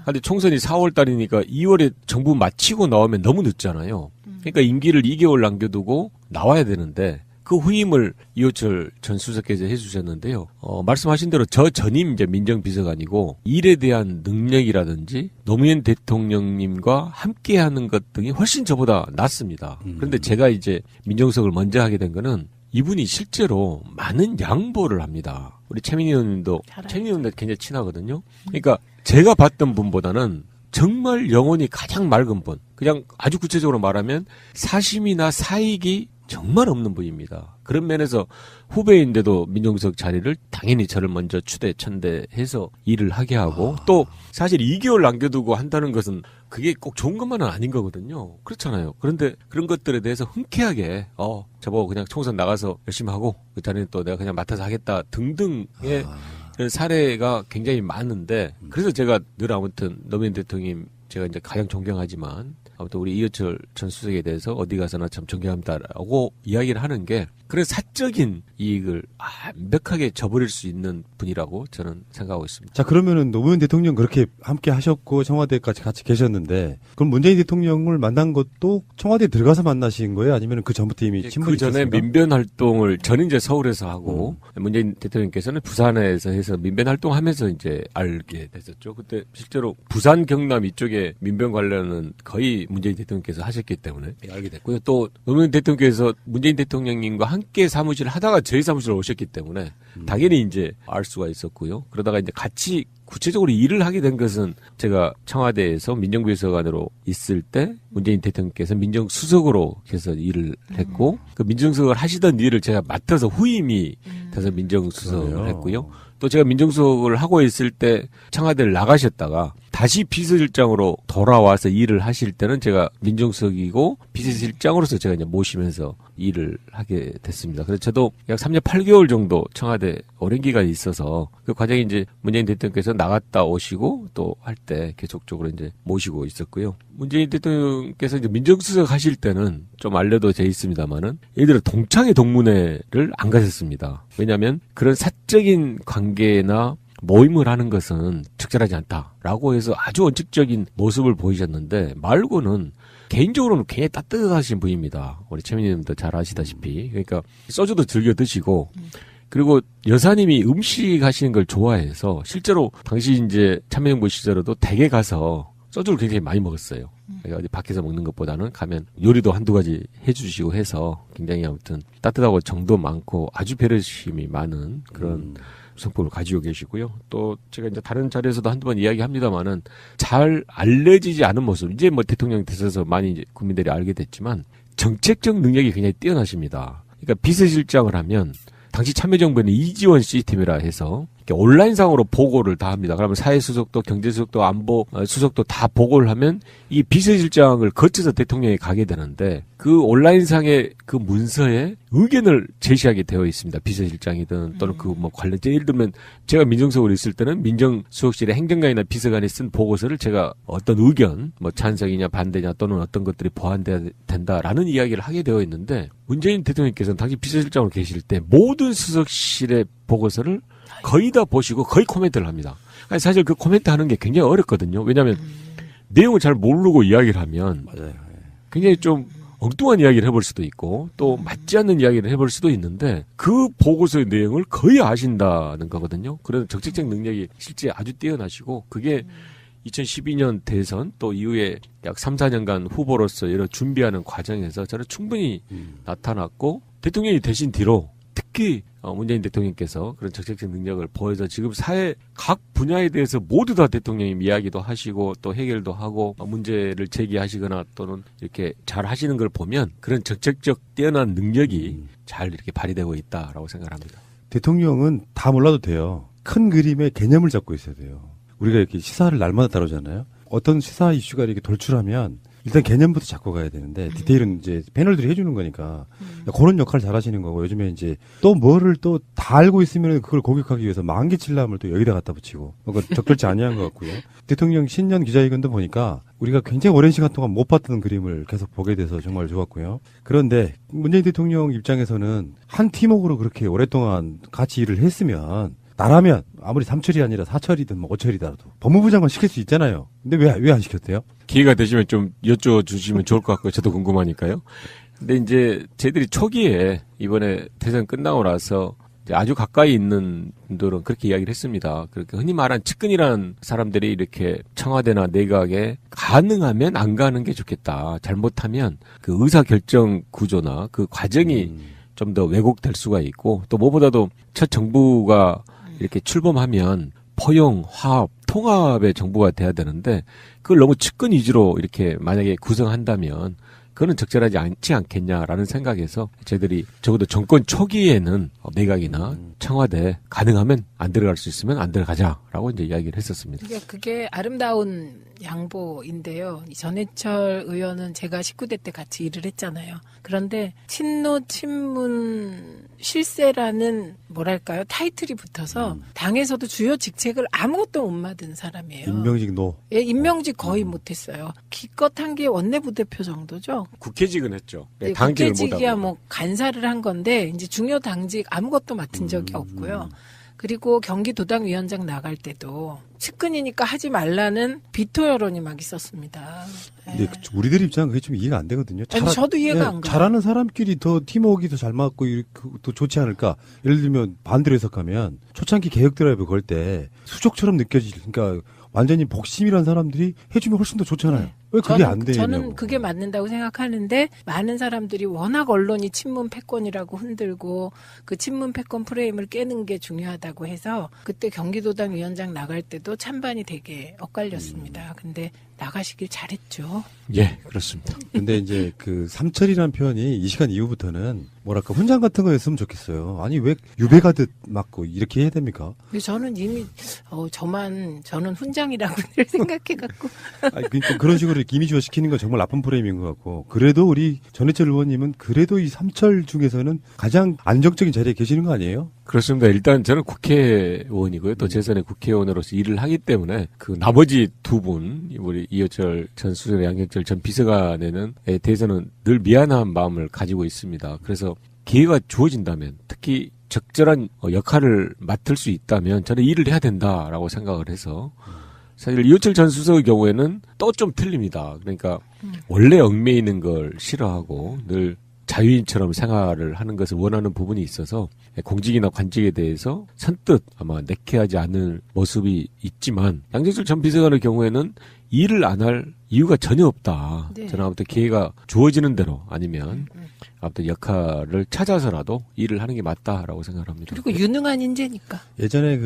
근데 총선이 4월 달이니까 2월에 정부 마치고 나오면 너무 늦잖아요. 그러니까 임기를 2개월 남겨두고 나와야 되는데 그 후임을 이호철 전 수석께서 해주셨는데요. 말씀하신 대로 저 전임 이제 민정비서관이고 일에 대한 능력이라든지 노무현 대통령님과 함께하는 것 등이 훨씬 저보다 낫습니다. 그런데 제가 이제 민정수석을 먼저 하게 된 거는 이분이 실제로 많은 양보를 합니다. 우리 최민희 의원님도 최민희 의원님도 굉장히 친하거든요. 그러니까 제가 봤던 분보다는 정말 영혼이 가장 맑은 분. 그냥 아주 구체적으로 말하면 사심이나 사익이 정말 없는 분입니다. 그런 면에서 후배인데도 민정수석 자리를 당연히 저를 먼저 천대해서 일을 하게 하고 또 사실 2개월 남겨두고 한다는 것은 그게 꼭 좋은 것만은 아닌 거거든요. 그렇잖아요. 그런데 그런 것들에 대해서 흔쾌하게 저보고 그냥 총선 나가서 열심히 하고 그 자리는 또 내가 그냥 맡아서 하겠다 등등의 그런 사례가 굉장히 많은데 그래서 제가 늘 아무튼 노무현 대통령 제가 이제 가장 존경하지만 아무튼 우리 이호철 전 수석에 대해서 어디 가서나 참 존경합니다라고 이야기를 하는 게 그런 사적인 이익을 완벽하게 저버릴 수 있는 분이라고 저는 생각하고 있습니다. 자, 그러면은 노무현 대통령 그렇게 함께 하셨고 청와대까지 같이 계셨는데 그럼 문재인 대통령을 만난 것도 청와대에 들어가서 만나신 거예요? 아니면 그 전부터 이미 친분이 그 전에 있었습니까? 민변 활동을 저는 이제 서울에서 하고 문재인 대통령께서는 부산에서 해서 민변 활동하면서 이제 알게 됐었죠. 그때 실제로 부산 경남 이쪽에 민변 관련은 거의 문재인 대통령께서 하셨기 때문에 알게 됐고요. 또 노무현 대통령께서 문재인 대통령님과 함께 사무실을 하다가 저희 사무실에 오셨기 때문에 당연히 이제 알 수가 있었고요. 그러다가 이제 같이 구체적으로 일을 하게 된 것은 제가 청와대에서 민정비서관으로 있을 때 문재인 대통령께서 민정수석으로 해서 일을 했고 그 민정수석을 하시던 일을 제가 맡아서 후임이 돼서 민정수석을 했고요. 또 제가 민정수석을 하고 있을 때 청와대를 나가셨다가 다시 비서실장으로 돌아와서 일을 하실 때는 제가 민정수석이고 비서실장으로서 제가 이제 모시면서 일을 하게 됐습니다. 그래서 저도 약 3년 8개월 정도 청와대 오랜 기간이 있어서 그 과정에 이제 문재인 대통령께서 나갔다 오시고 또 할 때 계속적으로 이제 모시고 있었고요. 문재인 대통령께서 이제 민정수석 하실 때는 좀 알려도 돼 있습니다만은 예를 들어 동창회 동문회를 안 가셨습니다. 왜냐하면 그런 사적인 관계나 모임을 하는 것은 적절하지 않다라고 해서 아주 원칙적인 모습을 보이셨는데 말고는 개인적으로는 굉장히 따뜻하신 분입니다. 우리 최민희님도 잘 아시다시피. 그러니까 소주도 즐겨 드시고 그리고 여사님이 음식 하시는 걸 좋아해서 실제로 당시 이제 참여정부 시절에도 댁에 가서 소주를 굉장히 많이 먹었어요. 그러니까 어디 밖에서 먹는 것보다는 가면 요리도 한두 가지 해주시고 해서 굉장히 아무튼 따뜻하고 정도 많고 아주 배려심이 많은 그런 성품을 가지고 계시고요. 또 제가 이제 다른 자리에서도 한두 번 이야기합니다만은 잘 알려지지 않은 모습. 이제 뭐 대통령이 되셔서 많이 이제 국민들이 알게 됐지만 정책적 능력이 굉장히 뛰어나십니다. 그러니까 비서실장을 하면 당시 참여정부에는 이지원 시스템이라 해서 온라인상으로 보고를 다 합니다. 그러면 사회수석도 경제수석도 안보 수석도 다 보고를 하면 이 비서실장을 거쳐서 대통령이 가게 되는데 그 온라인상의 그 문서에 의견을 제시하게 되어 있습니다. 비서실장이든 또는 그 뭐 관련 예를 들면 제가 민정수석으로 있을 때는 민정수석실의 행정관이나 비서관이 쓴 보고서를 제가 어떤 의견 뭐 찬성이냐 반대냐 또는 어떤 것들이 보완돼야 된다라는 이야기를 하게 되어 있는데 문재인 대통령께서는 당시 비서실장으로 계실 때 모든 수석실의 보고서를 거의 다 보시고 거의 코멘트를 합니다. 아니, 사실 그 코멘트 하는 게 굉장히 어렵거든요. 왜냐하면 내용을 잘 모르고 이야기를 하면 굉장히 좀 엉뚱한 이야기를 해볼 수도 있고 또 맞지 않는 이야기를 해볼 수도 있는데 그 보고서의 내용을 거의 아신다는 거거든요. 그래서 정책적 능력이 실제 아주 뛰어나시고 그게 2012년 대선 또 이후에 약 3, 4년간 후보로서 여러 준비하는 과정에서 저는 충분히 나타났고 대통령이 되신 뒤로 특히 문재인 대통령께서 그런 정책적 능력을 보여서 지금 사회 각 분야에 대해서 모두 다 대통령이 이야기도 하시고 또 해결도 하고 문제를 제기하시거나 또는 이렇게 잘 하시는 걸 보면 그런 정책적 뛰어난 능력이 잘 이렇게 발휘되고 있다라고 생각합니다. 대통령은 다 몰라도 돼요. 큰 그림의 개념을 잡고 있어야 돼요. 우리가 이렇게 시사를 날마다 다루잖아요. 어떤 시사 이슈가 이렇게 돌출하면 일단 개념부터 잡고 가야 되는데 디테일은 이제 패널들이 해주는 거니까 그런 역할을 잘 하시는 거고 요즘에 이제 또 뭐를 또 다 알고 있으면 그걸 공격하기 위해서 만기칠람을 또 여기다 갖다 붙이고 뭔가 적절치 아니한 것 같고요. 대통령 신년 기자회견도 보니까 우리가 굉장히 오랜 시간 동안 못 봤던 그림을 계속 보게 돼서 정말 좋았고요. 그런데 문재인 대통령 입장에서는 한 팀워크로 그렇게 오랫동안 같이 일을 했으면 나라면 아무리 3철이 아니라 4철이든 뭐 5철이더라도 법무부 장관 시킬 수 있잖아요. 근데 왜 안 시켰대요? 기회가 되시면 좀 여쭤주시면 좋을 것 같고요. 저도 궁금하니까요. 근데 이제 저희들이 초기에 이번에 대선 끝나고 나서 아주 가까이 있는 분들은 그렇게 이야기를 했습니다. 그렇게 흔히 말한 측근이라는 사람들이 이렇게 청와대나 내각에 가능하면 안 가는 게 좋겠다. 잘못하면 그 의사결정 구조나 그 과정이 좀 더 왜곡될 수가 있고 또 무엇보다도 첫 정부가 이렇게 출범하면 포용, 화합, 통합의 정부가 돼야 되는데 그걸 너무 측근 위주로 이렇게 만약에 구성한다면 그거는 적절하지 않지 않겠냐라는 생각에서 저희들이 적어도 정권 초기에는 내각이나 청와대 가능하면 안 들어갈 수 있으면 안 들어가자라고 이제 이야기를 했었습니다. 그게 아름다운 양보인데요. 전해철 의원은 제가 19대 때 같이 일을 했잖아요. 그런데 친노 친문 실세라는 뭐랄까요 타이틀이 붙어서 당에서도 주요 직책을 아무것도 못 맡은 사람이에요. 임명직 노. 예, 임명직 거의 못했어요. 기껏 한 게 원내부대표 정도죠. 국회직은 했죠. 네, 당직을 국회직이야 뭐 간사를 한 건데 이제 중요 당직 아무것도 맡은 적이 없고요. 그리고 경기도당위원장 나갈 때도 측근이니까 하지 말라는 비토 여론이 막 있었습니다. 근데 우리들 입장은 그게 좀 이해가 안 되거든요. 아니, 저도 이해가 안 가요. 잘하는 사람끼리 더 팀워크가 더 잘 맞고 더 좋지 않을까. 예를 들면 반대로 해석하면 초창기 개혁 드라이브 걸 때 수족처럼 느껴질 그러니까 완전히 복심이란 사람들이 해주면 훨씬 더 좋잖아요. 왜 그게 안 되냐고. 저는 그게 맞는다고 생각하는데 많은 사람들이 워낙 언론이 친문 패권이라고 흔들고 그 친문 패권 프레임을 깨는 게 중요하다고 해서 그때 경기도당 위원장 나갈 때도 찬반이 되게 엇갈렸습니다. 근데 나가시길 잘했죠. 예, 그렇습니다. 근데 이제 그 삼철이라는 표현이 이 시간 이후부터는 뭐랄까 훈장 같은 거였으면 좋겠어요. 아니 왜 유배가듯 맞고 이렇게 해야 됩니까? 저는 이미 저는 훈장이라고 늘 생각해갖고 아니, 그러니까 그런 식으로 이미지화 시키는 건 정말 나쁜 프레임인 것 같고 그래도 우리 전해철 의원님은 그래도 이 삼철 중에서는 가장 안정적인 자리에 계시는 거 아니에요? 그렇습니다. 일단 저는 국회의원이고요. 또 재선의 국회의원으로서 일을 하기 때문에 그 나머지 두 분, 우리 이호철 전 수석 양경철 전 비서관에는 대해서는 늘 미안한 마음을 가지고 있습니다. 그래서 기회가 주어진다면 특히 적절한 역할을 맡을 수 있다면 저는 일을 해야 된다라고 생각을 해서 사실 이호철 전 수석의 경우에는 또 좀 틀립니다. 그러니까 원래 얽매이는 걸 싫어하고 늘 자유인처럼 생활을 하는 것을 원하는 부분이 있어서 공직이나 관직에 대해서 선뜻 아마 내키하지 않을 모습이 있지만 양경철 전 비서관의 경우에는 일을 안 할 이유가 전혀 없다. 네. 저는 아무튼 기회가 주어지는 대로 아니면 아무튼 역할을 찾아서라도 일을 하는 게 맞다라고 생각합니다. 그리고 유능한 인재니까. 예전에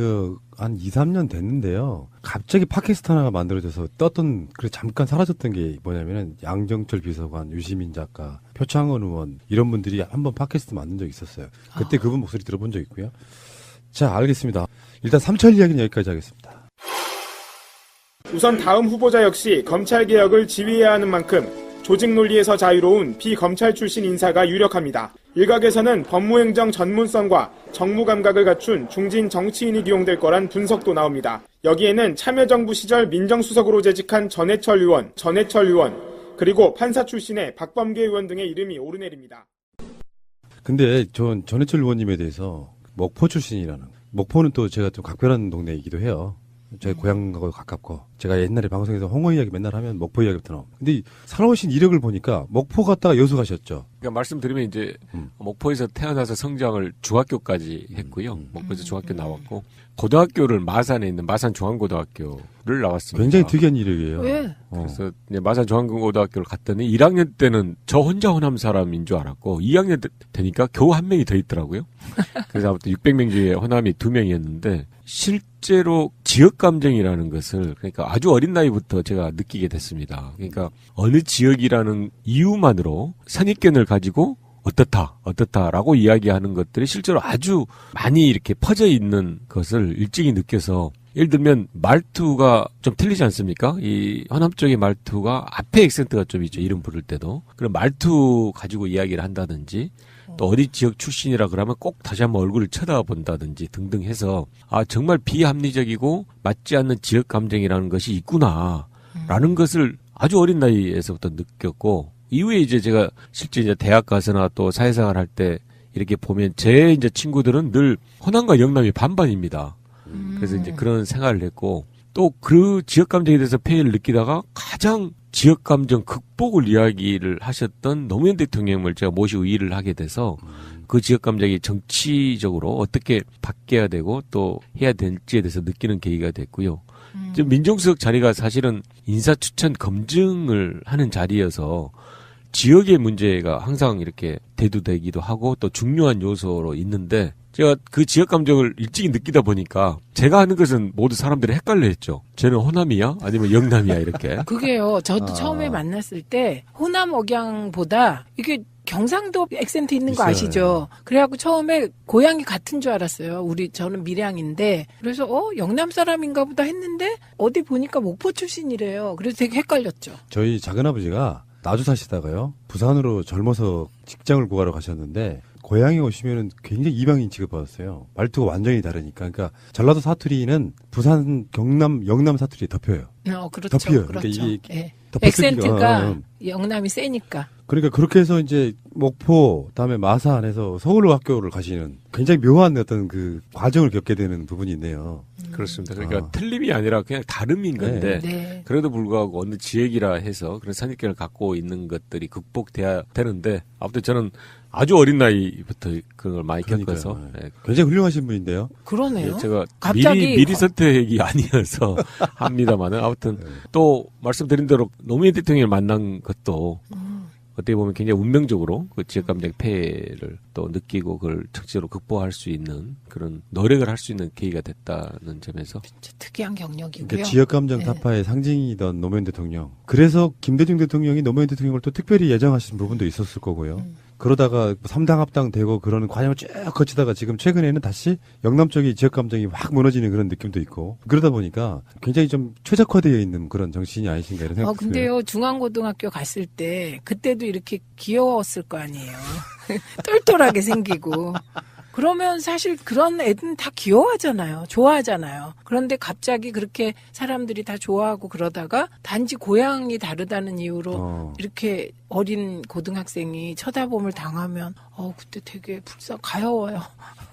한 2, 3년 됐는데요. 갑자기 팟캐스트 하나가 만들어져서 떴던, 잠깐 사라졌던 게 뭐냐면은 양정철 비서관, 유시민 작가, 표창원 의원, 이런 분들이 한번 팟캐스트 만든 적이 있었어요. 그때 그분 목소리 들어본 적 있고요. 자, 알겠습니다. 일단 삼철 이야기는 여기까지 하겠습니다. 우선 다음 후보자 역시 검찰개혁을 지휘해야 하는 만큼 조직 논리에서 자유로운 비검찰 출신 인사가 유력합니다. 일각에서는 법무행정 전문성과 정무 감각을 갖춘 중진 정치인이 기용될 거란 분석도 나옵니다. 여기에는 참여정부 시절 민정수석으로 재직한 전해철 의원, 그리고 판사 출신의 박범계 의원 등의 이름이 오르내립니다. 근데 전 전해철 의원님에 대해서 목포 출신이라는, 목포는 또 제가 좀 각별한 동네이기도 해요. 제 고향하고 가깝고, 제가 옛날에 방송에서 홍어 이야기 맨날 하면 목포 이야기부터 나옵니다. 근데 살아오신 이력을 보니까 목포 갔다가 여수 가셨죠? 그러니까 말씀드리면 이제 목포에서 태어나서 성장을 중학교까지 했고요. 목포에서 중학교 나왔고, 고등학교를 마산에 있는 마산중앙고등학교를 나왔습니다. 굉장히 특이한 이력이에요. 왜? 그래서 이제 마산중앙고등학교를 갔더니 1학년 때는 저 혼자 호남 사람인 줄 알았고 2학년 되니까 겨우 한 명이 더 있더라고요. 그래서 아무튼 600명 중에 호남이 2명이었는데 실제로 지역감정이라는 것을 그러니까 아주 어린 나이부터 제가 느끼게 됐습니다. 그러니까 어느 지역이라는 이유만으로 선입견을 가지고 어떻다라고 이야기하는 것들이 실제로 아주 많이 이렇게 퍼져 있는 것을 일찍이 느껴서, 예를 들면 말투가 좀 틀리지 않습니까? 이 호남 쪽의 말투가 앞에 액센트가 좀 있죠. 이름 부를 때도. 그럼 말투 가지고 이야기를 한다든지, 또 어디 지역 출신이라 그러면 꼭 다시 한번 얼굴을 쳐다본다든지 등등 해서 정말 비합리적이고 맞지 않는 지역 감정이라는 것이 있구나라는 것을 아주 어린 나이에서부터 느꼈고, 이후에 이제 제가 실제 이제 대학 가서나 또 사회생활 할 때 이렇게 보면 제 이제 친구들은 늘 호남과 영남이 반반입니다. 그래서 이제 그런 생활을 했고, 또 그 지역 감정에 대해서 폐해를 느끼다가 가장 지역 감정 극복을 이야기를 하셨던 노무현 대통령을 제가 모시고 일을 하게 돼서 그 지역 감정이 정치적으로 어떻게 바뀌어야 되고 또 해야 될지에 대해서 느끼는 계기가 됐고요. 민정수석 자리가 사실은 인사추천 검증을 하는 자리여서 지역의 문제가 항상 이렇게 대두되기도 하고 또 중요한 요소로 있는데, 제가 그 지역 감정을 일찍이 느끼다 보니까 제가 하는 것은 모두 사람들이 헷갈려했죠. 쟤는 호남이야? 아니면 영남이야? 이렇게. 그게요. 저도 처음에 만났을 때 호남 억양보다 이게 경상도 액센트 있는 거 아시죠? 그래갖고 처음에 고향이 같은 줄 알았어요. 저는 밀양인데. 그래서 영남 사람인가 보다 했는데 어디 보니까 목포 출신이래요. 그래서 되게 헷갈렸죠. 저희 작은아버지가 나주 사시다가요, 부산으로 젊어서 직장을 구하러 가셨는데 고향에 오시면은 굉장히 이방인 취급받았어요. 말투가 완전히 다르니까. 그러니까 전라도 사투리는 부산, 경남, 영남 사투리에 덮여요. 그렇죠. 덮여요. 그렇죠. 그러니까 이게 네. 액센트가 영남이 세니까. 그러니까 그렇게 해서 이제 목포, 그다음에 마산에서 서울로 학교를 가시는 굉장히 묘한 어떤 그 과정을 겪게 되는 부분이 있네요. 그렇습니다. 그러니까 틀림이 아니라 그냥 다름인 건데, 네. 그래도 불구하고 어느 지역이라 해서 그런 선입견을 갖고 있는 것들이 극복돼야 되는데, 아무튼 저는 아주 어린 나이부터 그런 걸 많이 겪어서 굉장히 훌륭하신 분인데요. 그러네요. 제가 갑자기 미리 선택이 아니어서 합니다만은 아무튼 또 말씀드린 대로 노무현 대통령을 만난 것도 어떻게 보면 굉장히 운명적으로 그 지역감정 폐해를 또 또 느끼고 그걸 적극적으로 극복할 수 있는 그런 노력을 할 수 있는 계기가 됐다는 점에서 특이한 경력이고요. 그러니까 지역감정 타파의 상징이던 노무현 대통령. 그래서 김대중 대통령이 노무현 대통령을 또 특별히 예정하신 부분도 있었을 거고요. 그러다가 3당 합당되고 그러는 과정을 쭉 거치다가 지금 최근에는 다시 영남 쪽이 지역감정이 확 무너지는 그런 느낌도 있고 그러다 보니까 굉장히 좀 최적화되어 있는 그런 정치인이 아니신가 이런 생각이 드네요. 근데요, 중앙고등학교 갔을 때 그때도 이렇게 귀여웠을 거 아니에요. 똘똘하게 생기고. 그러면 사실 그런 애들은 다 귀여워하잖아요. 좋아하잖아요. 그런데 갑자기 그렇게 사람들이 다 좋아하고 그러다가 단지 고향이 다르다는 이유로 이렇게 어린 고등학생이 쳐다봄을 당하면 그때 되게 가여워요.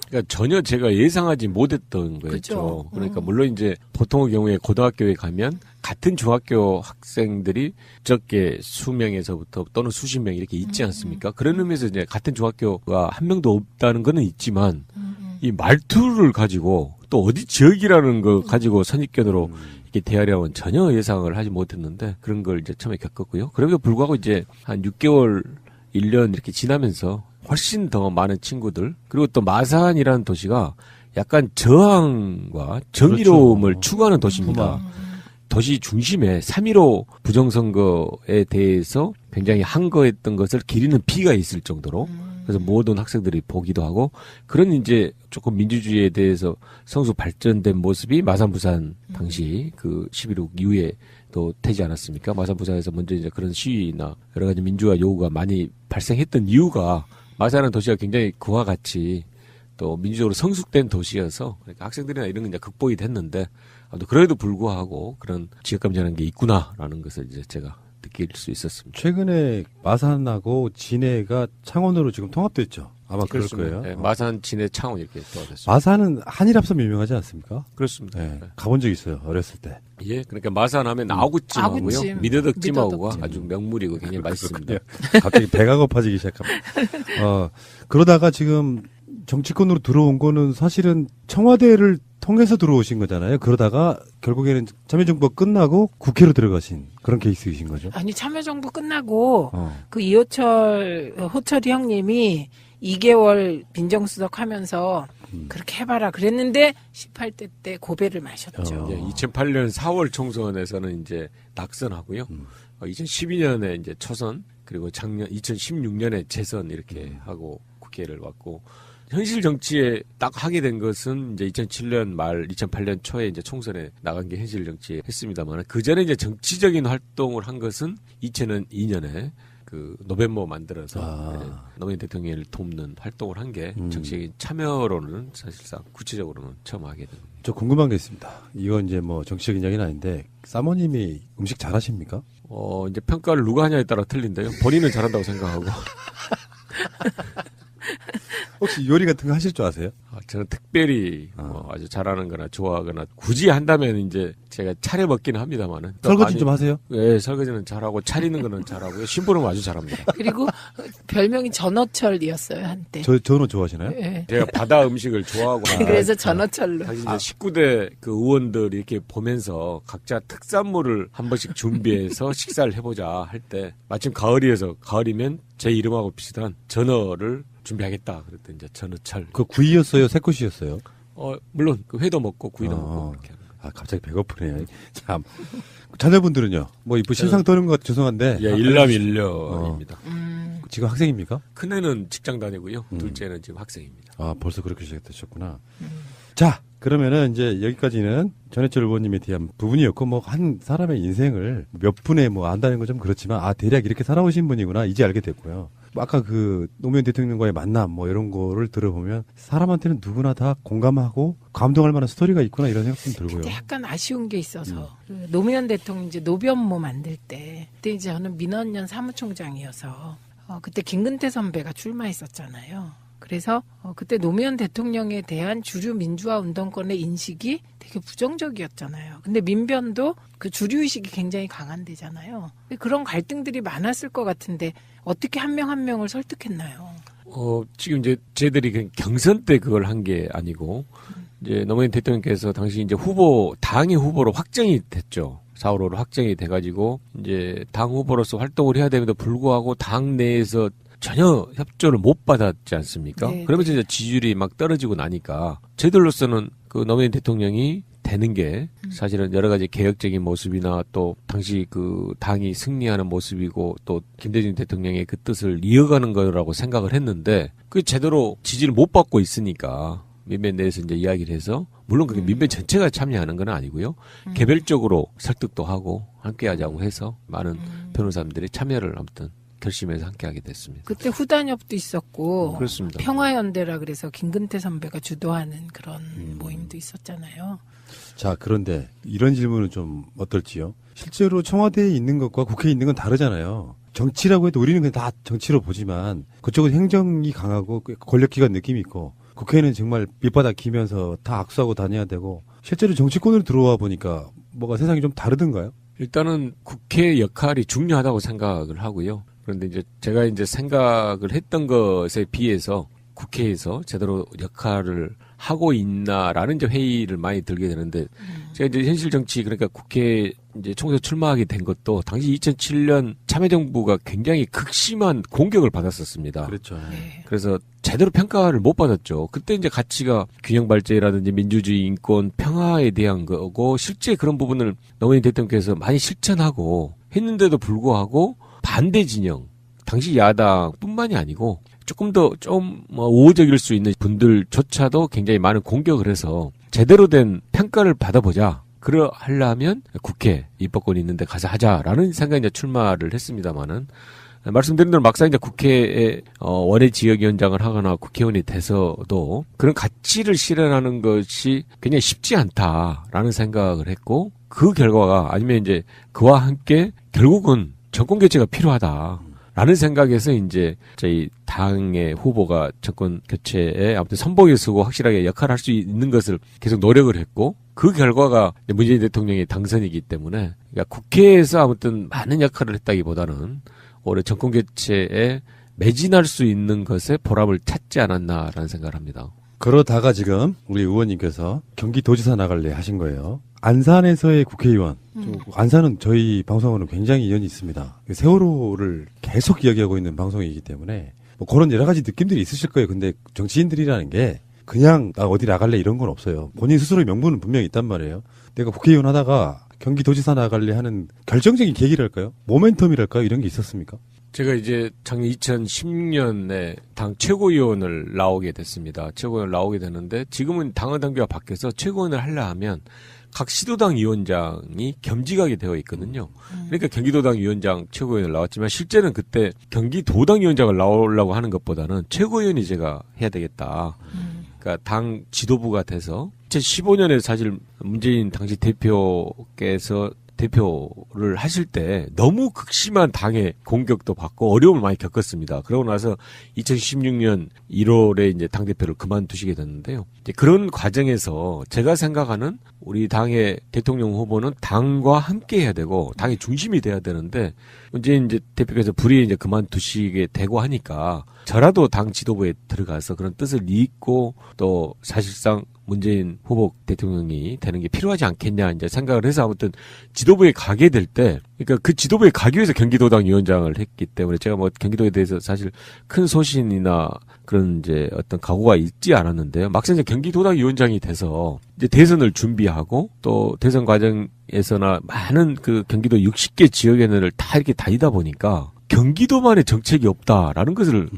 그러니까 전혀 제가 예상하지 못했던 거였죠. 그죠? 그러니까 물론 이제 보통의 경우에 고등학교에 가면 같은 중학교 학생들이 적게 수명에서부터 또는 수십 명 이렇게 있지 않습니까? 그런 의미에서 이제 같은 중학교가 한 명도 없다는 거는 있지만 이 말투를 가지고 또 어디 지역이라는 거 가지고 선입견으로 이렇게 대하려면 전혀 예상을 하지 못했는데 그런 걸 이제 처음에 겪었고요. 그럼에도 불구하고 이제 한 6개월, 1년 이렇게 지나면서 훨씬 더 많은 친구들 그리고 또 마산이라는 도시가 약간 저항과 정의로움을 그렇죠. 추구하는 도시입니다. 도시 중심에 3.15 부정선거에 대해서 굉장히 항거했던 것을 기리는 피가 있을 정도로 그래서 모든 학생들이 보기도 하고 그런 이제 조금 민주주의에 대해서 성수 발전된 모습이 마산 부산 당시 그 11.6 이후에 또 되지 않았습니까? 마산 부산에서 먼저 이제 그런 시위나 여러 가지 민주화 요구가 많이 발생했던 이유가 마산은 도시가 굉장히 그와 같이 또 민주적으로 성숙된 도시여서 그러니까 학생들이나 이런 건 이제 극복이 됐는데 그래도 불구하고 그런 지역감정이라는 게 있구나라는 것을 이제 제가 느낄 수 있었습니다. 최근에 마산하고 진해가 창원으로 지금 통합됐죠. 아마 그럴 거예요. 네, 마산, 진해, 창원 이렇게 통합됐습니다. 마산은 한일합섬 유명하지 않습니까? 그렇습니다. 네, 가본 적 있어요. 어렸을 때. 예, 그러니까 마산하면 아구찜하고요, 아구찜. 미더덕찜하고가 아주 명물이고 굉장히 맛있습니다. 갑자기 배가 고파지기 시작합니다. 그러다가 지금 정치권으로 들어온 거는 사실은 청와대를 통해서 들어오신 거잖아요. 그러다가 결국에는 참여정부가 끝나고 국회로 들어가신 그런 케이스이신 거죠. 아니 참여정부 끝나고 그 호철이 형님이 2개월 민정수석 하면서 그렇게 해봐라 그랬는데 18대 때 고배를 마셨죠. 2008년 4월 총선에서는 이제 낙선하고요. 2012년에 이제 초선 그리고 작년 2016년에 재선 이렇게 하고 국회를 왔고 현실 정치에 딱 하게 된 것은 이제 2007년 말 2008년 초에 이제 총선에 나간 게 현실 정치에 했습니다만 그 전에 이제 정치적인 활동을 한 것은 2002년에 그 노벤모 만들어서 노무현 대통령을 돕는 활동을 한 게 정치적인 참여로는 사실상 구체적으로는 처음 하게 됩니다. 저 궁금한 게 있습니다. 이건 이제 뭐 정치적인 이야기는 아닌데 사모님이 음식 잘하십니까? 이제 평가를 누가 하냐에 따라 틀린데요. 본인은 잘한다고 생각하고. 혹시 요리 같은 거 하실 줄 아세요? 저는 특별히 아주 잘하는 거나 좋아하거나 굳이 한다면 이제 제가 차려 먹기는 합니다만은. 설거지 좀 하세요? 네, 설거지는 잘하고 차리는 거는 잘하고요. 심부름은 아주 잘합니다. 그리고 별명이 전어철이었어요, 한때. 전어 좋아하시나요? 네. 제가 바다 음식을 좋아하고. 그래서 전어철로. 사실 이제 19대 그 의원들 이렇게 보면서 각자 특산물을 한 번씩 준비해서 식사를 해보자 할 때 마침 가을이면 제 이름하고 비슷한 전어를 준비하겠다. 그랬더니 이제 전어철. 그 구이였어요? 새꼬시였어요? 물론 그 회도 먹고 구이도 먹고 그렇게 하는 거예요. 갑자기 배고프네요. 참. 자녀분들은요? 뭐 이쁘 신상 떠는 것 같아 죄송한데. 예, 일남일녀입니다. 지금 학생입니까? 큰애는 직장 다니고요. 둘째는 지금 학생입니다. 벌써 그렇게 시작되셨구나. 자, 그러면은 이제 여기까지는 전해철 의원님에 대한 부분이었고 뭐 한 사람의 인생을 몇 분에 뭐 안다는 건 좀 그렇지만 대략 이렇게 살아오신 분이구나 이제 알게 됐고요. 아까 그 노무현 대통령과의 만남 뭐 이런 거를 들어보면 사람한테는 누구나 다 공감하고 감동할 만한 스토리가 있구나 이런 생각 좀 들고요. 근데 약간 아쉬운 게 있어서 그 노무현 대통령 이제 노변모 만들 때 그때 이제 저는 민원연 사무총장이어서 그때 김근태 선배가 출마했었잖아요. 그래서 그때 노무현 대통령에 대한 주류 민주화 운동권의 인식이 되게 부정적이었잖아요. 근데 민변도 그 주류의식이 굉장히 강한 데잖아요. 그런 갈등들이 많았을 것 같은데 어떻게 한 명 한 명을 설득했나요? 지금 이제 저희들이 경선 때 그걸 한 게 아니고 이제 노무현 대통령께서 당시 이제 당의 후보로 확정이 됐죠. 4.15로 확정이 돼가지고 이제 당 후보로서 활동을 해야 됨에도 불구하고 당 내에서 전혀 협조를 못 받았지 않습니까? 네, 그러면서 이제 지지율이 막 떨어지고 나니까 저희들로서는 그 노무현 대통령이 되는 게 사실은 여러 가지 개혁적인 모습이나 또 당시 그 당이 승리하는 모습이고 또 김대중 대통령의 그 뜻을 이어가는 거라고 생각을 했는데 그 제대로 지지를 못 받고 있으니까 민변 내에서 이제 이야기를 해서 물론 그게 민변 전체가 참여하는 건 아니고요. 개별적으로 설득도 하고 함께 하자고 해서 많은 변호사님들이 참여를 아무튼 결심해서 함께하게 됐습니다. 그때 후단협도 있었고 그렇습니다. 평화연대라 그래서 김근태 선배가 주도하는 그런 모임도 있었잖아요. 자, 그런데 이런 질문은 좀 어떨지요? 실제로 청와대에 있는 것과 국회에 있는 건 다르잖아요. 정치라고 해도 우리는 그냥 다 정치로 보지만 그쪽은 행정이 강하고 권력기관 느낌이 있고 국회는 정말 밑바닥 기면서 다 악수하고 다녀야 되고 실제로 정치권으로 들어와 보니까 뭐가 세상이 좀 다르던가요? 일단은 국회 역할이 중요하다고 생각을 하고요. 그런데 이제 제가 이제 생각을 했던 것에 비해서 국회에서 제대로 역할을 하고 있나라는 이제 회의를 많이 들게 되는데 제가 이제 현실 정치 그러니까 국회 이제 총선 출마하게 된 것도 당시 2007년 참여정부가 굉장히 극심한 공격을 받았었습니다. 그렇죠. 그래서 제대로 평가를 못 받았죠. 그때 이제 가치가 균형 발전이라든지 민주주의, 인권, 평화에 대한 거고 실제 그런 부분을 노무현 대통령께서 많이 실천하고 했는데도 불구하고 반대 진영, 당시 야당뿐만이 아니고 조금 더 좀 우호적일 수 있는 분들조차도 굉장히 많은 공격을 해서 제대로 된 평가를 받아보자. 그러하려면 국회 입법권이 있는데 가서 하자라는 생각에 이제 출마를 했습니다마는 말씀드린 대로 막상 이제 국회에 원외 지역위원장을 하거나 국회의원이 돼서도 그런 가치를 실현하는 것이 굉장히 쉽지 않다라는 생각을 했고 그 결과가 아니면 이제 그와 함께 결국은 정권 교체가 필요하다. 라는 생각에서 이제 저희 당의 후보가 정권 교체에 아무튼 선봉에 서고 확실하게 역할을 할 수 있는 것을 계속 노력을 했고 그 결과가 문재인 대통령의 당선이기 때문에 그러니까 국회에서 아무튼 많은 역할을 했다기보다는 올해 정권 교체에 매진할 수 있는 것에 보람을 찾지 않았나라는 생각을 합니다. 그러다가 지금 우리 의원님께서 경기도지사 나갈래 하신 거예요. 안산에서의 국회의원. 안산은 저희 방송하고는 굉장히 인연이 있습니다. 세월호를 계속 이야기하고 있는 방송이기 때문에 뭐 그런 여러 가지 느낌들이 있으실 거예요. 근데 정치인들이라는 게 그냥 나 어디 나갈래 이런 건 없어요. 본인 스스로의 명분은 분명히 있단 말이에요. 내가 국회의원 하다가 경기도지사 나갈래 하는 결정적인 계기랄까요? 모멘텀이랄까요? 이런 게 있었습니까? 제가 이제 작년 2010년에 당 최고위원을 나오게 됐습니다. 최고위원을 나오게 됐는데 지금은 당헌 당규가 바뀌어서 최고위원을 하려 하면 각 시도당 위원장이 겸직하게 되어 있거든요. 그러니까 경기도당 위원장 최고위원을 나왔지만 실제는 그때 경기도당 위원장을 나오려고 하는 것보다는 최고위원이 제가 해야 되겠다. 그러니까 당 지도부가 돼서 2015년에 사실 문재인 당시 대표께서 대표를 하실 때 너무 극심한 당의 공격도 받고 어려움을 많이 겪었습니다. 그러고 나서 2016년 1월에 이제 당대표를 그만두시게 됐는데요. 이제 그런 과정에서 제가 생각하는 우리 당의 대통령 후보는 당과 함께 해야 되고 당의 중심이 돼야 되는데 문재인 이제 대표께서 불의에 이제 그만두시게 되고 하니까 저라도 당 지도부에 들어가서 그런 뜻을 잇고 또 사실상 문재인 후보 대통령이 되는 게 필요하지 않겠냐 이제 생각을 해서 아무튼 지도부에 가게 될 때 그러니까 그 지도부에 가기 위해서 경기도당 위원장을 했기 때문에 제가 뭐 경기도에 대해서 사실 큰 소신이나 그런 이제 어떤 각오가 있지 않았는데요. 막상 이제 경기도당 위원장이 돼서 이제 대선을 준비하고 또 대선 과정에서나 많은 그 경기도 60개 지역에는 다 이렇게 다니다 보니까 경기도만의 정책이 없다라는 것을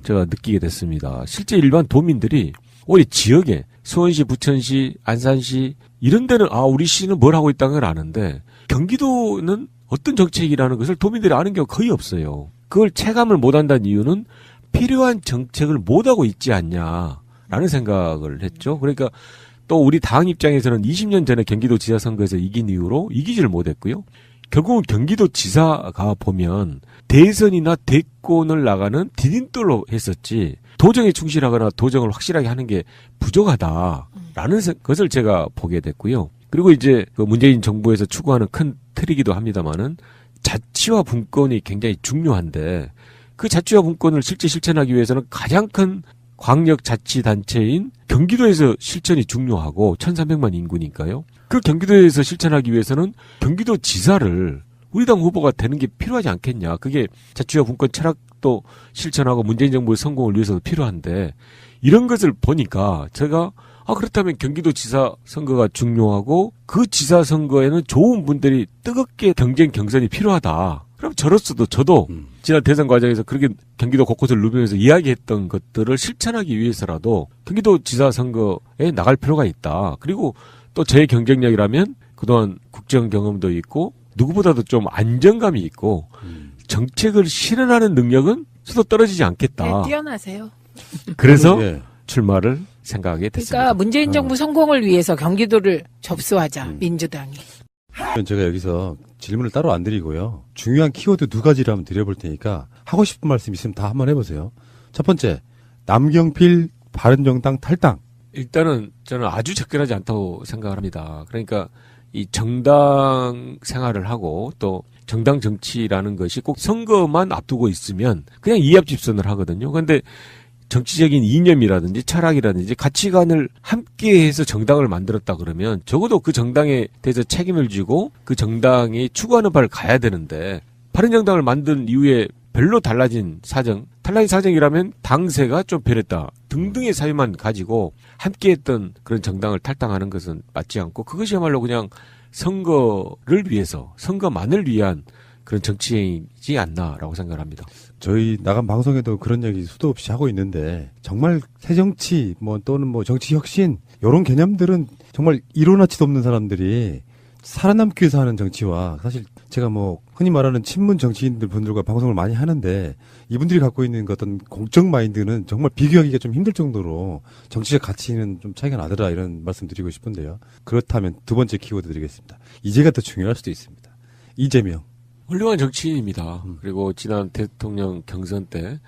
제가 느끼게 됐습니다. 실제 일반 도민들이 우리 지역에 수원시, 부천시, 안산시 이런 데는 우리 시는 뭘 하고 있다는 걸 아는데 경기도는 어떤 정책이라는 것을 도민들이 아는 경우가 거의 없어요. 그걸 체감을 못한다는 이유는 필요한 정책을 못하고 있지 않냐라는 생각을 했죠. 그러니까 또 우리 당 입장에서는 20년 전에 경기도지사 선거에서 이긴 이후로 이기지를 못했고요. 결국은 경기도지사가 보면 대선이나 대권을 나가는 디딤돌로 했었지 도정에 충실하거나 도정을 확실하게 하는 게 부족하다라는 것을 제가 보게 됐고요. 그리고 이제 그 문재인 정부에서 추구하는 큰 틀이기도 합니다만은 자치와 분권이 굉장히 중요한데 그 자치와 분권을 실제 실천하기 위해서는 가장 큰 광역자치단체인 경기도에서 실천이 중요하고 1300만 인구니까요. 그 경기도에서 실천하기 위해서는 경기도지사를 우리 당 후보가 되는 게 필요하지 않겠냐. 그게 자치와 분권 철학도 또 실천하고 문재인 정부의 성공을 위해서도 필요한데 이런 것을 보니까 제가 그렇다면 경기도지사 선거가 중요하고 그 지사 선거에는 좋은 분들이 뜨겁게 경쟁 경선이 필요하다. 그럼 저로서도 저도 지난 대선 과정에서 그렇게 경기도 곳곳을 누비면서 이야기했던 것들을 실천하기 위해서라도 경기도지사 선거에 나갈 필요가 있다. 그리고 또 제 경쟁력이라면 그동안 국정 경험도 있고 누구보다도 좀 안정감이 있고 정책을 실현하는 능력은 저도 떨어지지 않겠다. 네, 뛰어나세요. 그래서 출마를 생각하게 됐습니다. 그러니까 문재인 정부 성공을 위해서 경기도를 접수하자 민주당이. 제가 여기서 질문을 따로 안 드리고요. 중요한 키워드 2가지를 한번 드려볼 테니까 하고 싶은 말씀 있으면 다 한번 해보세요. 첫 번째, 남경필 바른정당 탈당. 일단은 저는 아주 적절하지 않다고 생각을 합니다. 그러니까 이 정당 생활을 하고 또 정당 정치라는 것이 꼭 선거만 앞두고 있으면 그냥 이합집산을 하거든요. 그런데 정치적인 이념이라든지 철학이라든지 가치관을 함께해서 정당을 만들었다 그러면 적어도 그 정당에 대해서 책임을 지고 그 정당이 추구하는 바를 가야 되는데 바른정당을 만든 이후에 별로 달라진 사정이라면 당세가 좀 변했다 등등의 사유만 가지고 함께했던 그런 정당을 탈당하는 것은 맞지 않고 그것이야말로 그냥 선거를 위해서 선거만을 위한 그런 정치행위지 않나라고 생각을 합니다. 저희 나간 방송에도 그런 얘기 수도 없이 하고 있는데 정말 새정치 또는 정치 혁신 이런 개념들은 정말 이론하지도 없는 사람들이 살아남기 위해서 하는 정치와 사실 제가 흔히 말하는 친문 정치인들 분들과 방송을 많이 하는데 이분들이 갖고 있는 어떤 공적 마인드는 정말 비교하기가 좀 힘들 정도로 정치적 가치는 좀 차이가 나더라 이런 말씀 드리고 싶은데요. 그렇다면 2번째 키워드 드리겠습니다. 이제가 더 중요할 수도 있습니다. 이재명. 훌륭한 정치인입니다. 그리고 지난 대통령 경선 때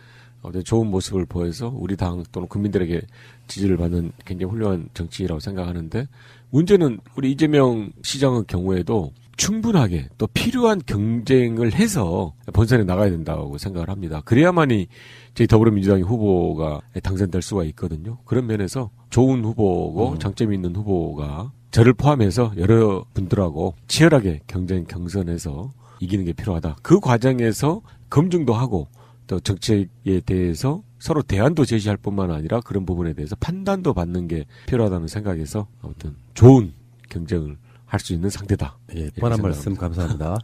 좋은 모습을 보여서 우리 당 또는 국민들에게 지지를 받는 굉장히 훌륭한 정치인이라고 생각하는데 문제는 우리 이재명 시장의 경우에도 충분하게 또 필요한 경쟁을 해서 본선에 나가야 된다고 생각을 합니다. 그래야만이 저희 더불어민주당의 후보가 당선될 수가 있거든요. 그런 면에서 좋은 후보고 장점이 있는 후보가 저를 포함해서 여러 분들하고 치열하게 경선에서 이기는 게 필요하다. 그 과정에서 검증도 하고 또 정책에 대해서 서로 대안도 제시할 뿐만 아니라 그런 부분에 대해서 판단도 받는 게 필요하다는 생각에서 아무튼 좋은 경쟁을 할 수 있는 상대다. 예, 뻔한 말씀 감사합니다.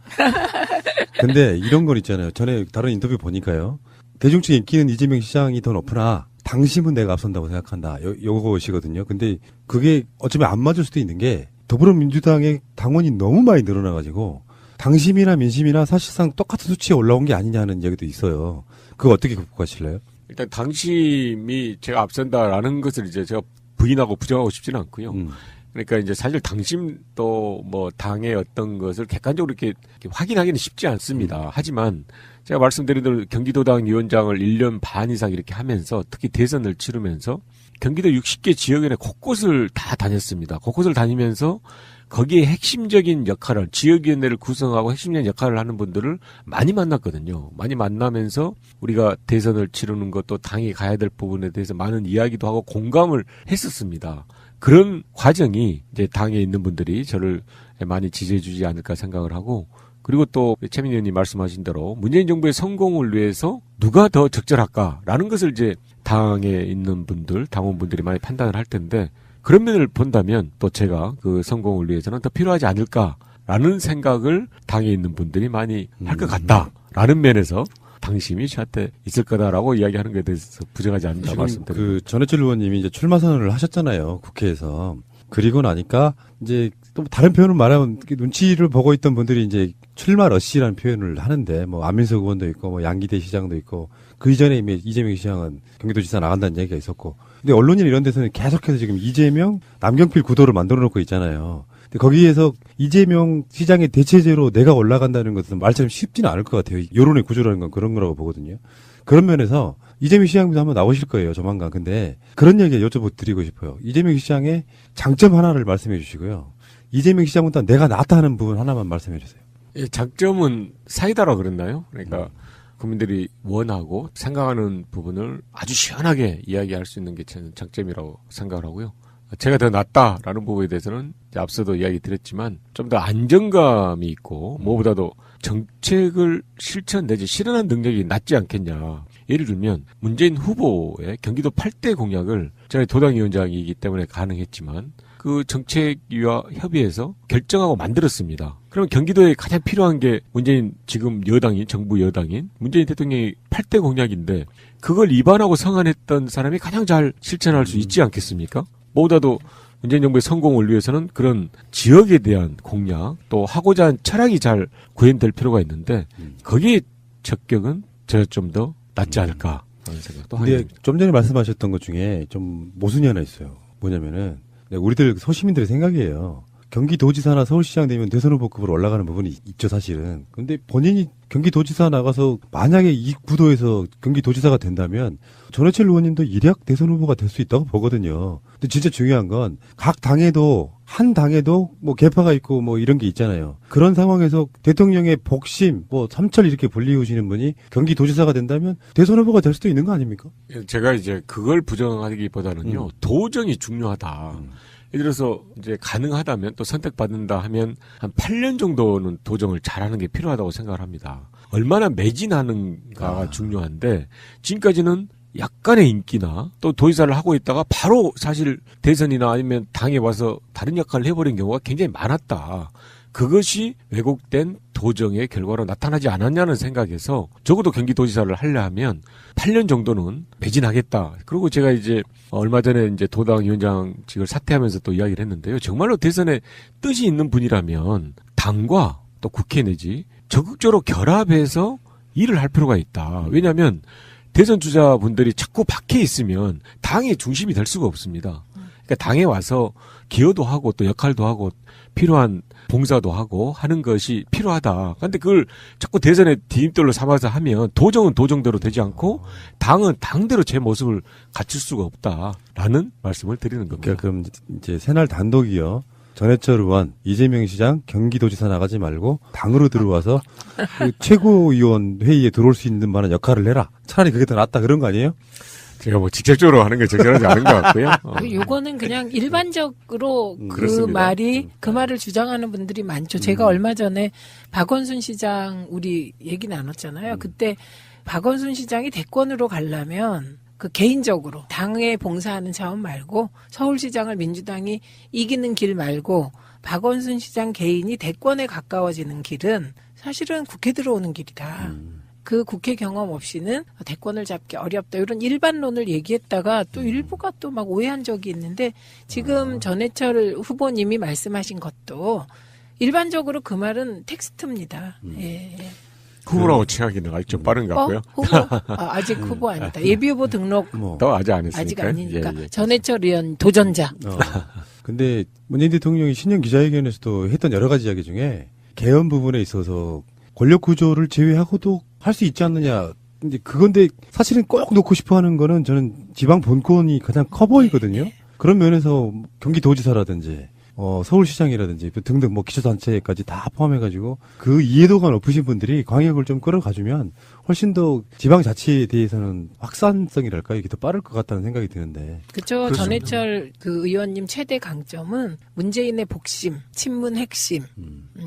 근데 이런 건 있잖아요. 전에 다른 인터뷰 보니까요. 대중층에 인기는 이재명 시장이 더 높으나 당심은 내가 앞선다고 생각한다. 요것이거든요. 근데 그게 어쩌면 안 맞을 수도 있는 게 더불어민주당의 당원이 너무 많이 늘어나가지고 당심이나 민심이나 사실상 똑같은 수치에 올라온 게 아니냐는 얘기도 있어요. 그거 어떻게 극복하실래요? 일단 당심이 제가 앞선다라는 것을 이제 제가 부인하고 부정하고 싶지는 않고요. 그러니까 이제 사실 당심도 당의 어떤 것을 객관적으로 이렇게 확인하기는 쉽지 않습니다. 하지만 제가 말씀드린 대로 경기도당 위원장을 1년 반 이상 이렇게 하면서 특히 대선을 치르면서 경기도 60개 지역에 곳곳을 다 다녔습니다. 곳곳을 다니면서 거기에 핵심적인 역할을 지역위원회를 구성하고 핵심적인 역할을 하는 분들을 많이 만났거든요. 많이 만나면서 우리가 대선을 치르는 것도 당이 가야 될 부분에 대해서 많은 이야기도 하고 공감을 했었습니다. 그런 과정이 이제 당에 있는 분들이 저를 많이 지지해 주지 않을까 생각을 하고 그리고 또 최민희 의원님 말씀하신 대로 문재인 정부의 성공을 위해서 누가 더 적절할까라는 것을 이제 당에 있는 분들, 당원분들이 많이 판단을 할 텐데 그런 면을 본다면 또 제가 그 성공을 위해서는 더 필요하지 않을까라는 생각을 당에 있는 분들이 많이 할 것 같다라는 면에서 당심이 저한테 있을 거다라고 이야기하는 것에 대해서 부정하지 않는다 말씀드립니다. 그 전해철 의원님이 이제 출마 선언을 하셨잖아요. 국회에서. 그리고 나니까 이제 또 다른 표현을 말하면 눈치를 보고 있던 분들이 이제 출마 러시라는 표현을 하는데 안민석 의원도 있고 양기대 시장도 있고 그 이전에 이미 이재명 시장은 경기도지사 나간다는 얘기가 있었고 근데 언론이나 이런 데서는 계속해서 지금 이재명 남경필 구도를 만들어 놓고 있잖아요. 근데 거기에서 이재명 시장의 대체제로 내가 올라간다는 것은 말처럼 쉽지는 않을 것 같아요. 여론의 구조라는 건 그런 거라고 보거든요. 그런 면에서 이재명 시장도 한번 나오실 거예요, 조만간. 근데 그런 얘기 여쭤드리고 싶어요. 이재명 시장의 장점 하나를 말씀해 주시고요. 이재명 시장보다 내가 낫다 하는 부분 하나만 말씀해 주세요. 예, 장점은 사이다라고 그랬나요? 그러니까 국민들이 원하고 생각하는 부분을 아주 시원하게 이야기할 수 있는 게 저는 장점이라고 생각을 하고요. 제가 더 낫다라는 부분에 대해서는 앞서도 이야기 드렸지만 좀 더 안정감이 있고 무엇보다도 정책을 실천 내지 실현한 능력이 낮지 않겠냐. 예를 들면 문재인 후보의 경기도 8대 공약을 제가 도당위원장이기 때문에 가능했지만 그 정책위와 협의해서 결정하고 만들었습니다. 그럼 경기도에 가장 필요한 게 문재인 지금 여당인 정부 여당인 문재인 대통령의 8대 공약인데 그걸 입안하고 성안했던 사람이 가장 잘 실천할 수 있지 않겠습니까? 무엇보다도 문재인 정부의 성공을 위해서는 그런 지역에 대한 공약 또 하고자 한 철학이 잘 구현될 필요가 있는데 거기에 적격은 제가 좀 더 낫지 않을까 하는 생각도 하게 됩니다. 좀 전에 말씀하셨던 것 중에 좀 모순이 하나 있어요. 뭐냐면은 우리들 소시민들의 생각이에요. 경기도지사나 서울시장 되면 대선 후보급으로 올라가는 부분이 있죠, 사실은. 근데 본인이 경기도지사 나가서 만약에 이 구도에서 경기도지사가 된다면 전해철 의원님도 일약 대선 후보가 될 수 있다고 보거든요. 근데 진짜 중요한 건 각 당에도 한 당에도 뭐 개파가 있고 뭐 이런 게 있잖아요. 그런 상황에서 대통령의 복심, 뭐 삼철 이렇게 불리우시는 분이 경기도지사가 된다면 대선 후보가 될 수도 있는 거 아닙니까? 제가 이제 그걸 부정하기보다는요, 도정이 중요하다. 예를 들어서 이제 가능하다면 또 선택받는다 하면 한 8년 정도는 도정을 잘하는 게 필요하다고 생각을 합니다. 얼마나 매진하는가가 중요한데 지금까지는 약간의 인기나 또 도지사를 하고 있다가 바로 사실 대선이나 아니면 당에 와서 다른 역할을 해버린 경우가 굉장히 많았다. 그것이 왜곡된 도정의 결과로 나타나지 않았냐는 생각에서 적어도 경기도지사를 하려 하면 8년 정도는 매진하겠다. 그리고 제가 이제 얼마 전에 이제 도당위원장직을 사퇴하면서 또 이야기를 했는데요. 정말로 대선에 뜻이 있는 분이라면 당과 또 국회 내지 적극적으로 결합해서 일을 할 필요가 있다. 왜냐하면 대선 주자분들이 자꾸 밖에 있으면 당의 중심이 될 수가 없습니다. 그러니까 당에 와서 기여도 하고 또 역할도 하고 필요한 봉사도 하고 하는 것이 필요하다. 그런데 그걸 자꾸 대선의 디딤돌로 삼아서 하면 도정은 도정대로 되지 않고 당은 당대로 제 모습을 갖출 수가 없다라는 말씀을 드리는 겁니다. 그러니까 그럼 이제 새날 단독이요. 전해철 의원, 이재명 시장, 경기도지사 나가지 말고 당으로 들어와서 그 최고위원 회의에 들어올 수 있는 만한 역할을 해라. 차라리 그게 더 낫다 그런 거 아니에요? 제가 뭐 직접적으로 하는 게 적절하지 않은 것 같고요. 요거는 그냥 일반적으로 그 그렇습니다. 말이 그 말을 주장하는 분들이 많죠. 제가 얼마 전에 박원순 시장 우리 얘기 나눴잖아요. 그때 박원순 시장이 대권으로 가려면 그 개인적으로 당에 봉사하는 차원 말고 서울시장을 민주당이 이기는 길 말고 박원순 시장 개인이 대권에 가까워지는 길은 사실은 국회 들어오는 길이다. 그 국회 경험 없이는 대권을 잡기 어렵다. 이런 일반론을 얘기했다가 또 일부가 또 막 오해한 적이 있는데 지금 전해철 후보님이 말씀하신 것도 일반적으로 그 말은 텍스트입니다. 예. 후보라고 칭하기는 아직 좀 빠른 것 같고요. 후보? 아직 후보 아니다. 예비후보 등록 더 아직 안 했으니까. 아직 아니니까. 예. 전해철 의원 도전자. 근데 문재인 대통령이 신년 기자회견에서도 했던 여러 가지 이야기 중에 개헌 부분에 있어서 권력 구조를 제외하고도 할 수 있지 않느냐. 근데 그건데 사실은 꼭 놓고 싶어 하는 거는 저는 지방 본권이 가장 커 보이거든요. 그런 면에서 경기도지사라든지 서울시장이라든지 등등 뭐 기초단체까지 다 포함해가지고 그 이해도가 높으신 분들이 광역을 좀 끌어가주면 훨씬 더 지방자치에 대해서는 확산성이랄까 이게 더 빠를 것 같다는 생각이 드는데. 그렇죠. 전해철 그 의원님 최대 강점은 문재인의 복심, 친문 핵심,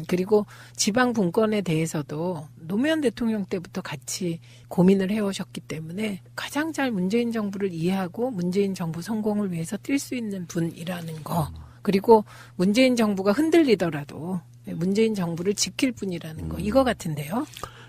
그리고 지방 분권에 대해서도 노무현 대통령 때부터 같이 고민을 해오셨기 때문에 가장 잘 문재인 정부를 이해하고 문재인 정부 성공을 위해서 뛸 수 있는 분이라는 거. 그리고 문재인 정부가 흔들리더라도 문재인 정부를 지킬 분이라는 거. 이거 같은데요.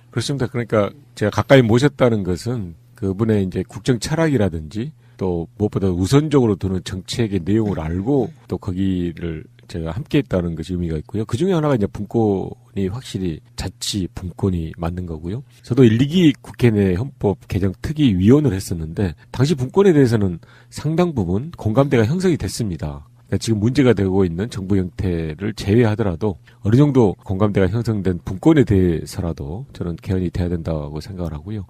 그렇습니다. 그러니까 제가 가까이 모셨다는 것은 그분의 이제 국정 철학이라든지 또 무엇보다 우선적으로 두는 정책의 내용을 알고 또 거기를 제가 함께 했다는 것이 의미가 있고요. 그 중에 하나가 이제 분권이 확실히 자치 분권이 맞는 거고요. 저도 1~2기 국회 내 헌법 개정 특위 위원을 했었는데 당시 분권에 대해서는 상당 부분 공감대가 형성이 됐습니다. 그러니까 지금 문제가 되고 있는 정부 형태를 제외하더라도 어느 정도 공감대가 형성된 분권에 대해서라도 저는 개헌이 돼야 된다고 생각을 하고요.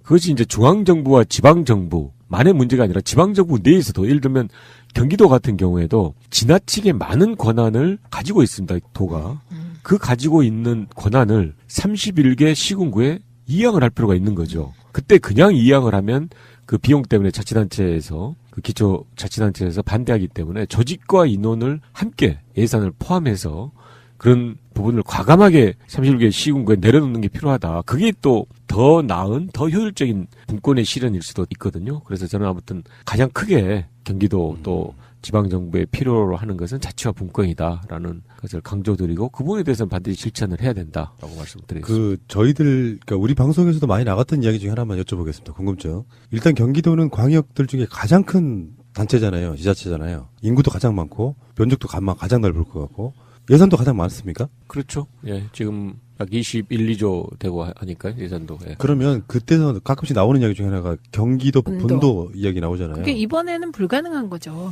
그것이 이제 중앙정부와 지방정부만의 문제가 아니라 지방정부 내에서도 예를 들면 경기도 같은 경우에도 지나치게 많은 권한을 가지고 있습니다. 도가. 그 가지고 있는 권한을 31개 시군구에 이양을 할 필요가 있는 거죠. 그때 그냥 이양을 하면 그 비용 때문에 자치단체에서 그 기초자치단체에서 반대하기 때문에 조직과 인원을 함께 예산을 포함해서 그런 부분을 과감하게 31개 시군구에 내려놓는 게 필요하다. 그게 또 더 나은, 더 효율적인 분권의 실현일 수도 있거든요. 그래서 저는 아무튼 가장 크게 경기도 또 지방정부에 필요로 하는 것은 자치와 분권이다라는 것을 강조드리고 그 부분에 대해서는 반드시 실천을 해야 된다라고 말씀드리겠습니다. 그러니까 우리 방송에서도 많이 나갔던 이야기 중에 하나만 여쭤보겠습니다. 궁금증. 일단 경기도는 광역들 중에 가장 큰 단체잖아요. 지자체잖아요. 인구도 가장 많고 면적도 가장 넓을 것 같고 예산도 가장 많습니까? 그렇죠. 예, 지금 약 21, 2조 되고 하니까 예산도. 예. 그러면 그때서 가끔씩 나오는 이야기 중에 하나가 경기도 분도 이야기 나오잖아요. 그게 이번에는 불가능한 거죠.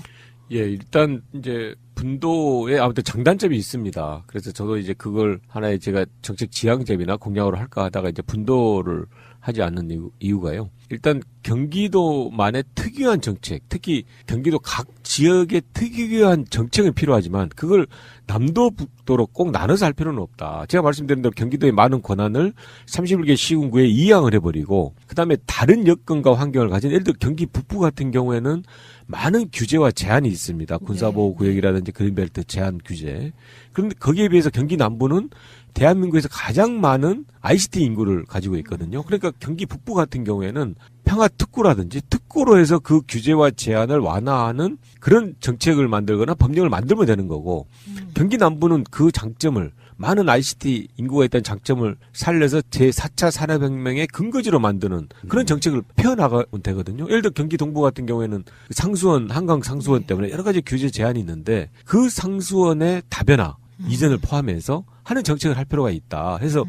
예, 일단 이제 분도에 아무튼 장단점이 있습니다. 그래서 저도 이제 그걸 하나의 제가 정책 지향점이나 공약으로 할까 하다가 이제 분도를 하지 않는 이유가요. 일단 경기도만의 특유한 정책, 특히 경기도 각 지역의 특유한 정책은 필요하지만 그걸 남도 북도로 꼭 나눠서 할 필요는 없다. 제가 말씀드린 대로 경기도의 많은 권한을 31개 시군구에 이양을 해버리고 그다음에 다른 여건과 환경을 가진 예를 들어 경기 북부 같은 경우에는 많은 규제와 제한이 있습니다. 군사보호구역이라든지 그린벨트 제한 규제. 그런데 거기에 비해서 경기 남부는 대한민국에서 가장 많은 ICT 인구를 가지고 있거든요. 그러니까 경기 북부 같은 경우에는 평화특구라든지 특구로 해서 그 규제와 제한을 완화하는 그런 정책을 만들거나 법령을 만들면 되는 거고 경기 남부는 그 장점을 많은 ICT 인구가 있다는 장점을 살려서 제4차 산업혁명의 근거지로 만드는 그런 정책을 펴나가면 되거든요. 예를 들어 경기 동부 같은 경우에는 상수원, 한강 상수원 때문에 여러 가지 규제 제한이 있는데 그 상수원의 다변화, 이전을 포함해서 하는 정책을 할 필요가 있다. 그래서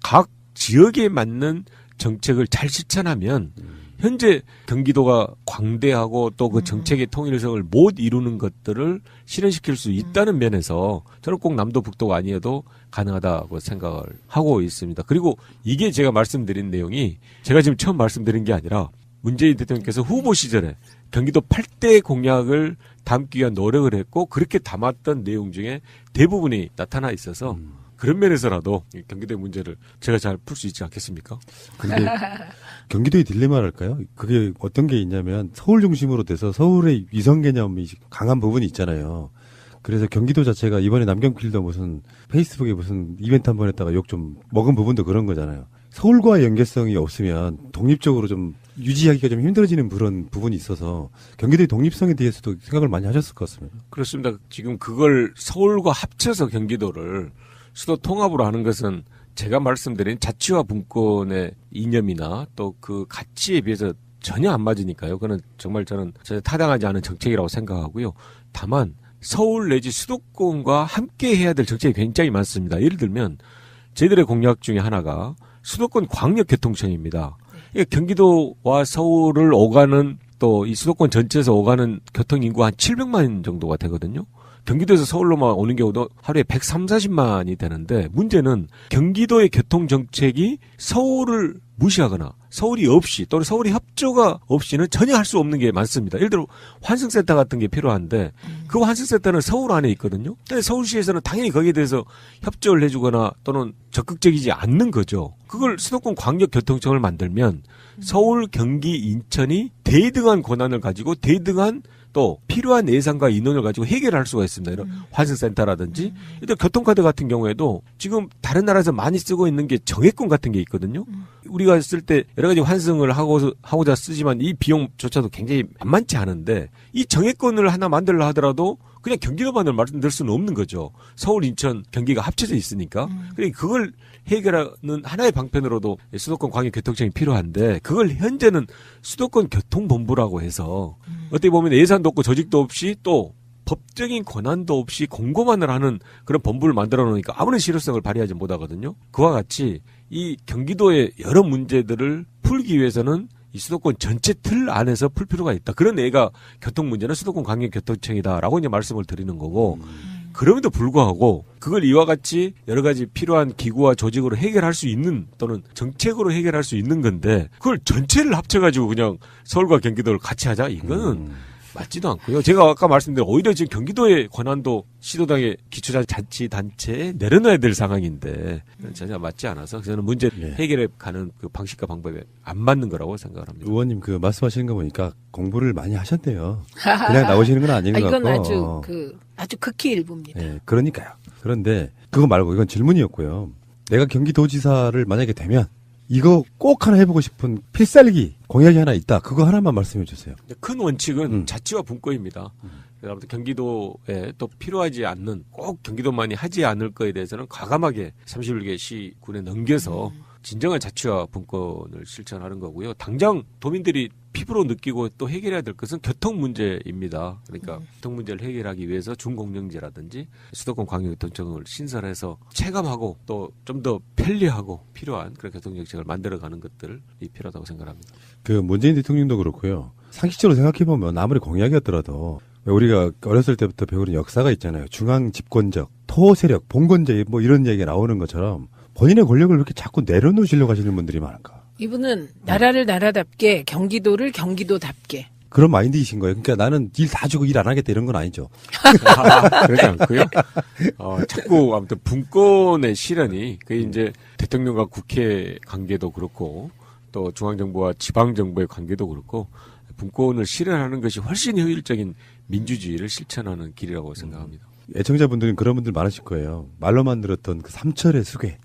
각 지역에 맞는 정책을 잘 실천하면 현재 경기도가 광대하고 또 그 정책의 통일성을 못 이루는 것들을 실현시킬 수 있다는 면에서 저는 꼭 남도 북도가 아니어도 가능하다고 생각을 하고 있습니다. 그리고 이게 제가 말씀드린 내용이 제가 지금 처음 말씀드린 게 아니라 문재인 대통령께서 후보 시절에 경기도 8대 공약을 담기 위한 노력을 했고 그렇게 담았던 내용 중에 대부분이 나타나 있어서 그런 면에서라도 경기도의 문제를 제가 잘 풀 수 있지 않겠습니까? 근데 경기도의 딜레마랄까요? 그게 어떤 게 있냐면 서울 중심으로 돼서 서울의 위성 개념이 강한 부분이 있잖아요. 그래서 경기도 자체가 이번에 남경필도 무슨 페이스북에 무슨 이벤트 한번 했다가 욕 좀 먹은 부분도 그런 거잖아요. 서울과의 연계성이 없으면 독립적으로 좀 유지하기가 좀 힘들어지는 그런 부분이 있어서 경기도의 독립성에 대해서도 생각을 많이 하셨을 것 같습니다. 그렇습니다. 지금 그걸 서울과 합쳐서 경기도를 수도 통합으로 하는 것은 제가 말씀드린 자치와 분권의 이념이나 또 그 가치에 비해서 전혀 안 맞으니까요. 그건 정말 저는 전혀 타당하지 않은 정책이라고 생각하고요. 다만 서울 내지 수도권과 함께 해야 될 정책이 굉장히 많습니다. 예를 들면 저희들의 공약 중에 하나가 수도권 광역교통청입니다. 그러니까 경기도와 서울을 오가는 또 이 수도권 전체에서 오가는 교통인구 한 700만 정도가 되거든요. 경기도에서 서울로만 오는 경우도 하루에 130~140만이 되는데 문제는 경기도의 교통정책이 서울을 무시하거나 서울이 없이 또는 서울이 협조가 없이는 전혀 할 수 없는 게 많습니다. 예를 들어 환승센터 같은 게 필요한데 그 환승센터는 서울 안에 있거든요. 근데 서울시에서는 당연히 거기에 대해서 협조를 해주거나 또는 적극적이지 않는 거죠. 그걸 수도권 광역교통청을 만들면 서울, 경기, 인천이 대등한 권한을 가지고 대등한 또 필요한 예산과 인원을 가지고 해결할 수가 있습니다. 이런 환승센터라든지 일단 교통카드 같은 경우에도 지금 다른 나라에서 많이 쓰고 있는 게 정액권 같은 게 있거든요. 우리가 쓸 때 여러 가지 환승을 하고자 쓰지만 이 비용조차도 굉장히 만만치 않은데 이 정액권을 하나 만들려 하더라도 그냥 경기도만을 말씀드릴 수는 없는 거죠. 서울, 인천, 경기가 합쳐져 있으니까. 그러니까 그걸 해결하는 하나의 방편으로도 수도권 광역교통청이 필요한데 그걸 현재는 수도권 교통본부라고 해서 어떻게 보면 예산도 없고 조직도 없이 또 법적인 권한도 없이 공고만을 하는 그런 본부를 만들어 놓으니까 아무런 실효성을 발휘하지 못하거든요. 그와 같이 이 경기도의 여러 문제들을 풀기 위해서는 이 수도권 전체 틀 안에서 풀 필요가 있다. 그런 애가 교통 문제는 수도권 광역교통청이다라고 이제 말씀을 드리는 거고 그럼에도 불구하고 그걸 이와 같이 여러 가지 필요한 기구와 조직으로 해결할 수 있는 또는 정책으로 해결할 수 있는 건데 그걸 전체를 합쳐가지고 그냥 서울과 경기도를 같이 하자 이거는 맞지도 않고요. 제가 아까 말씀드린 오히려 지금 경기도의 권한도 시도당의 기초자치단체에 내려놔야 될 상황인데 전혀 맞지 않아서 저는 문제 해결에 가는 그 방식과 방법에 안 맞는 거라고 생각을 합니다. 의원님 그 말씀하시는 거 보니까 공부를 많이 하셨대요. 그냥 나오시는 건 아닌 것 이건 같고. 아주 극히 일부입니다. 네, 그러니까요. 그런데 그거 말고 이건 질문이었고요. 내가 경기도지사를 만약에 되면 이거 꼭 하나 해보고 싶은 필살기 공약이 하나 있다. 그거 하나만 말씀해 주세요. 큰 원칙은 자치와 분권입니다. 아무튼 경기도에 또 필요하지 않는 꼭 경기도만이 하지 않을 거에 대해서는 과감하게 31개 시군에 넘겨서 진정한 자치와 분권을 실천하는 거고요. 당장 도민들이 피부로 느끼고 또 해결해야 될 것은 교통 문제입니다. 그러니까 교통 문제를 해결하기 위해서 중공영제라든지 수도권 광역교통청을 신설해서 체감하고 또 좀 더 편리하고 필요한 그런 교통정책을 만들어가는 것들이 필요하다고 생각합니다. 그 문재인 대통령도 그렇고요. 상식적으로 생각해보면 아무리 공약이었더라도 우리가 어렸을 때부터 배우는 역사가 있잖아요. 중앙 집권적, 토세력, 봉건제 뭐 이런 얘기가 나오는 것처럼 본인의 권력을 왜 이렇게 자꾸 내려놓으시려고 하시는 분들이 많을까? 이분은 나라를 나라답게 경기도를 경기도답게 그런 마인드이신 거예요. 그러니까 나는 일 다 주고 일 안 하겠다 이런 건 아니죠. 그러지 않고요. 자꾸 아무튼 분권의 실현이 그게 이제 대통령과 국회 관계도 그렇고 또 중앙정부와 지방정부의 관계도 그렇고 분권을 실현하는 것이 훨씬 효율적인 민주주의를 실천하는 길이라고 생각합니다. 애청자분들은 그런 분들 많으실 거예요. 말로만 들었던 그 삼철의 수괴.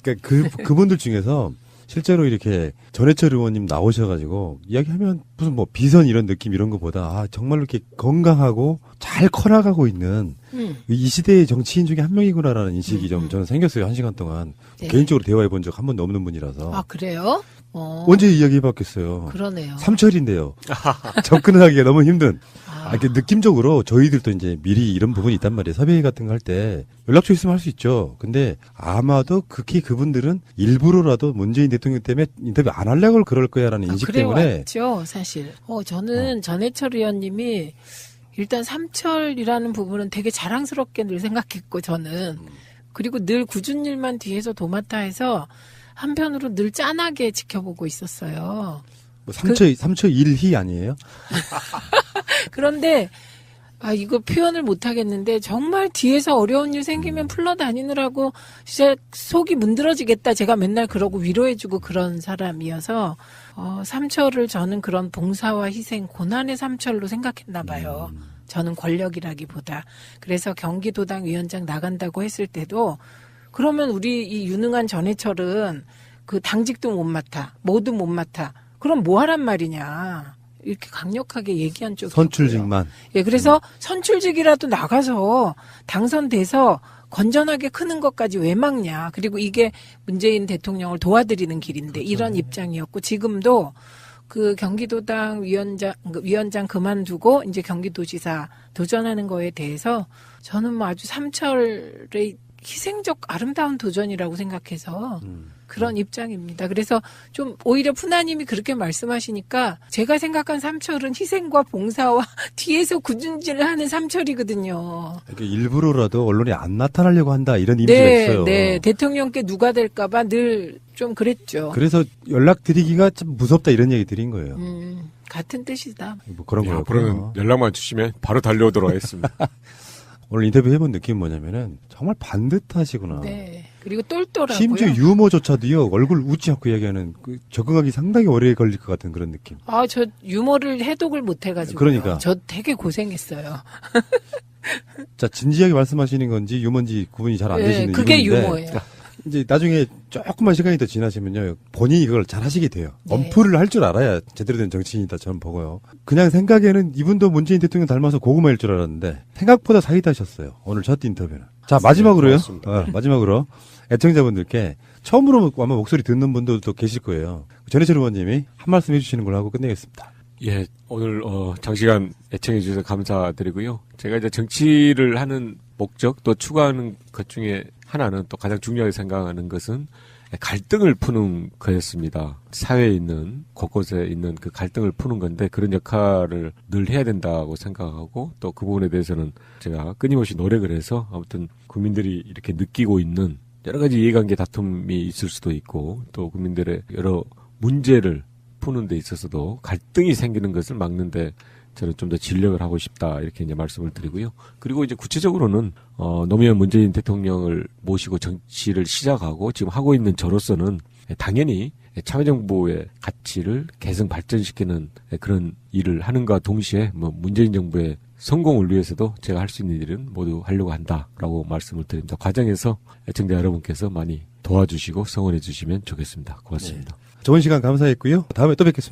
그러니까 그분들 중에서 실제로 이렇게 전해철 의원님 나오셔가지고 이야기하면 무슨 뭐 비선 이런 느낌 이런 거보다 정말로 이렇게 건강하고 잘 커나가고 있는 이 시대의 정치인 중에 한 명이구나라는 인식이 좀 저는 생겼어요. 1시간 동안. 네. 개인적으로 대화해 본 적 한 번도 없는 분이라서. 아 그래요? 언제 이야기해봤겠어요. 그러네요. 삼철인데요. 접근하기가 너무 힘든. 이렇게 느낌적으로 저희들도 이제 미리 이런 부분이 있단 말이에요. 섭외 같은 거 할 때 연락처 있으면 할 수 있죠. 근데 아마도 극히 그분들은 일부러라도 문재인 대통령 때문에 인터뷰 안 하려고 그럴 거야라는 인식 그래 때문에. 왔죠, 사실. 저는 전해철 의원님이 일단 삼철이라는 부분은 되게 자랑스럽게 늘 생각했고 저는 그리고 늘 굳은 일만 뒤에서 도맡아 해서 한편으로 늘 짠하게 지켜보고 있었어요. 뭐 삼철 일희 아니에요? 그런데 이거 표현을 못 하겠는데 정말 뒤에서 어려운 일 생기면 풀러 다니느라고 진짜 속이 문드러지겠다. 제가 맨날 그러고 위로해주고 그런 사람이어서 삼철을 저는 그런 봉사와 희생, 고난의 삼철로 생각했나 봐요. 저는 권력이라기보다. 그래서 경기도당 위원장 나간다고 했을 때도 그러면 우리 이 유능한 전해철은 그 당직도 못 맡아, 뭐도 못 맡아. 그럼 뭐 하란 말이냐. 이렇게 강력하게 얘기한 쪽이 선출직만. 예, 그래서 선출직이라도 나가서 당선돼서 건전하게 크는 것까지 왜 막냐. 그리고 이게 문재인 대통령을 도와드리는 길인데 그렇죠. 이런 입장이었고 지금도 그 경기도당 위원장 그만두고 이제 경기도지사 도전하는 거에 대해서 저는 뭐 아주 삼철의 희생적 아름다운 도전이라고 생각해서 그런 입장입니다. 그래서 좀 오히려 푸나님이 그렇게 말씀하시니까 제가 생각한 삼철은 희생과 봉사와 뒤에서 굳은질을 하는 삼철이거든요. 그러니까 일부러라도 언론에 안 나타나려고 한다 이런 이미지가 있어요. 네, 대통령께 누가 될까봐 늘 좀 그랬죠. 그래서 연락드리기가 좀 무섭다 이런 얘기 드린 거예요. 같은 뜻이다. 뭐 그런 거요. 앞으로는 연락만 주시면 바로 달려오도록 하겠습니다. 오늘 인터뷰 해본 느낌이 뭐냐면은 정말 반듯하시구나. 네. 그리고 똘똘하고요. 심지어 유머조차도요 얼굴 웃지 않고 이야기하는 적응하기 상당히 오래 걸릴 것 같은 그런 느낌. 저 유머를 해독을 못 해가지고. 그러니까. 저 되게 고생했어요. 자 진지하게 말씀하시는 건지 유머인지 구분이 잘 안 되시는 그게 이분인데 유머예요. 이제 나중에 조금만 시간이 더 지나시면요 본인이 그걸 잘 하시게 돼요. 언프를 할 줄 알아야 제대로 된 정치인이다 저는 보고요. 그냥 생각에는 이분도 문재인 대통령 닮아서 고구마일 줄 알았는데 생각보다 사이다셨어요. 오늘 첫 인터뷰는. 자 마지막으로요. 마지막으로 애청자분들께 처음으로 아마 목소리 듣는 분들도 계실 거예요. 전해철 의원님이 한 말씀 해주시는 걸로 하고 끝내겠습니다. 예, 오늘 장시간 애청해 주셔서 감사드리고요. 제가 이제 정치를 하는 목적 또 추구하는 것 중에 하나는 또 가장 중요하게 생각하는 것은 갈등을 푸는 거였습니다. 사회에 있는 곳곳에 있는 그 갈등을 푸는 건데 그런 역할을 늘 해야 된다고 생각하고 또 그 부분에 대해서는 제가 끊임없이 노력을 해서 아무튼 국민들이 이렇게 느끼고 있는 여러 가지 이해관계 다툼이 있을 수도 있고 또 국민들의 여러 문제를 푸는 데 있어서도 갈등이 생기는 것을 막는데 저는 좀 더 진력을 하고 싶다 이렇게 이제 말씀을 드리고요. 그리고 이제 구체적으로는 노무현 문재인 대통령을 모시고 정치를 시작하고 지금 하고 있는 저로서는 당연히 참여정부의 가치를 개선 발전시키는 그런 일을 하는가 동시에 뭐 문재인 정부의 성공을 위해서도 제가 할 수 있는 일은 모두 하려고 한다라고 말씀을 드립니다. 과정에서 애청자 여러분께서 많이 도와주시고 성원해 주시면 좋겠습니다. 고맙습니다. 좋은 시간 감사했고요. 다음에 또 뵙겠습니다.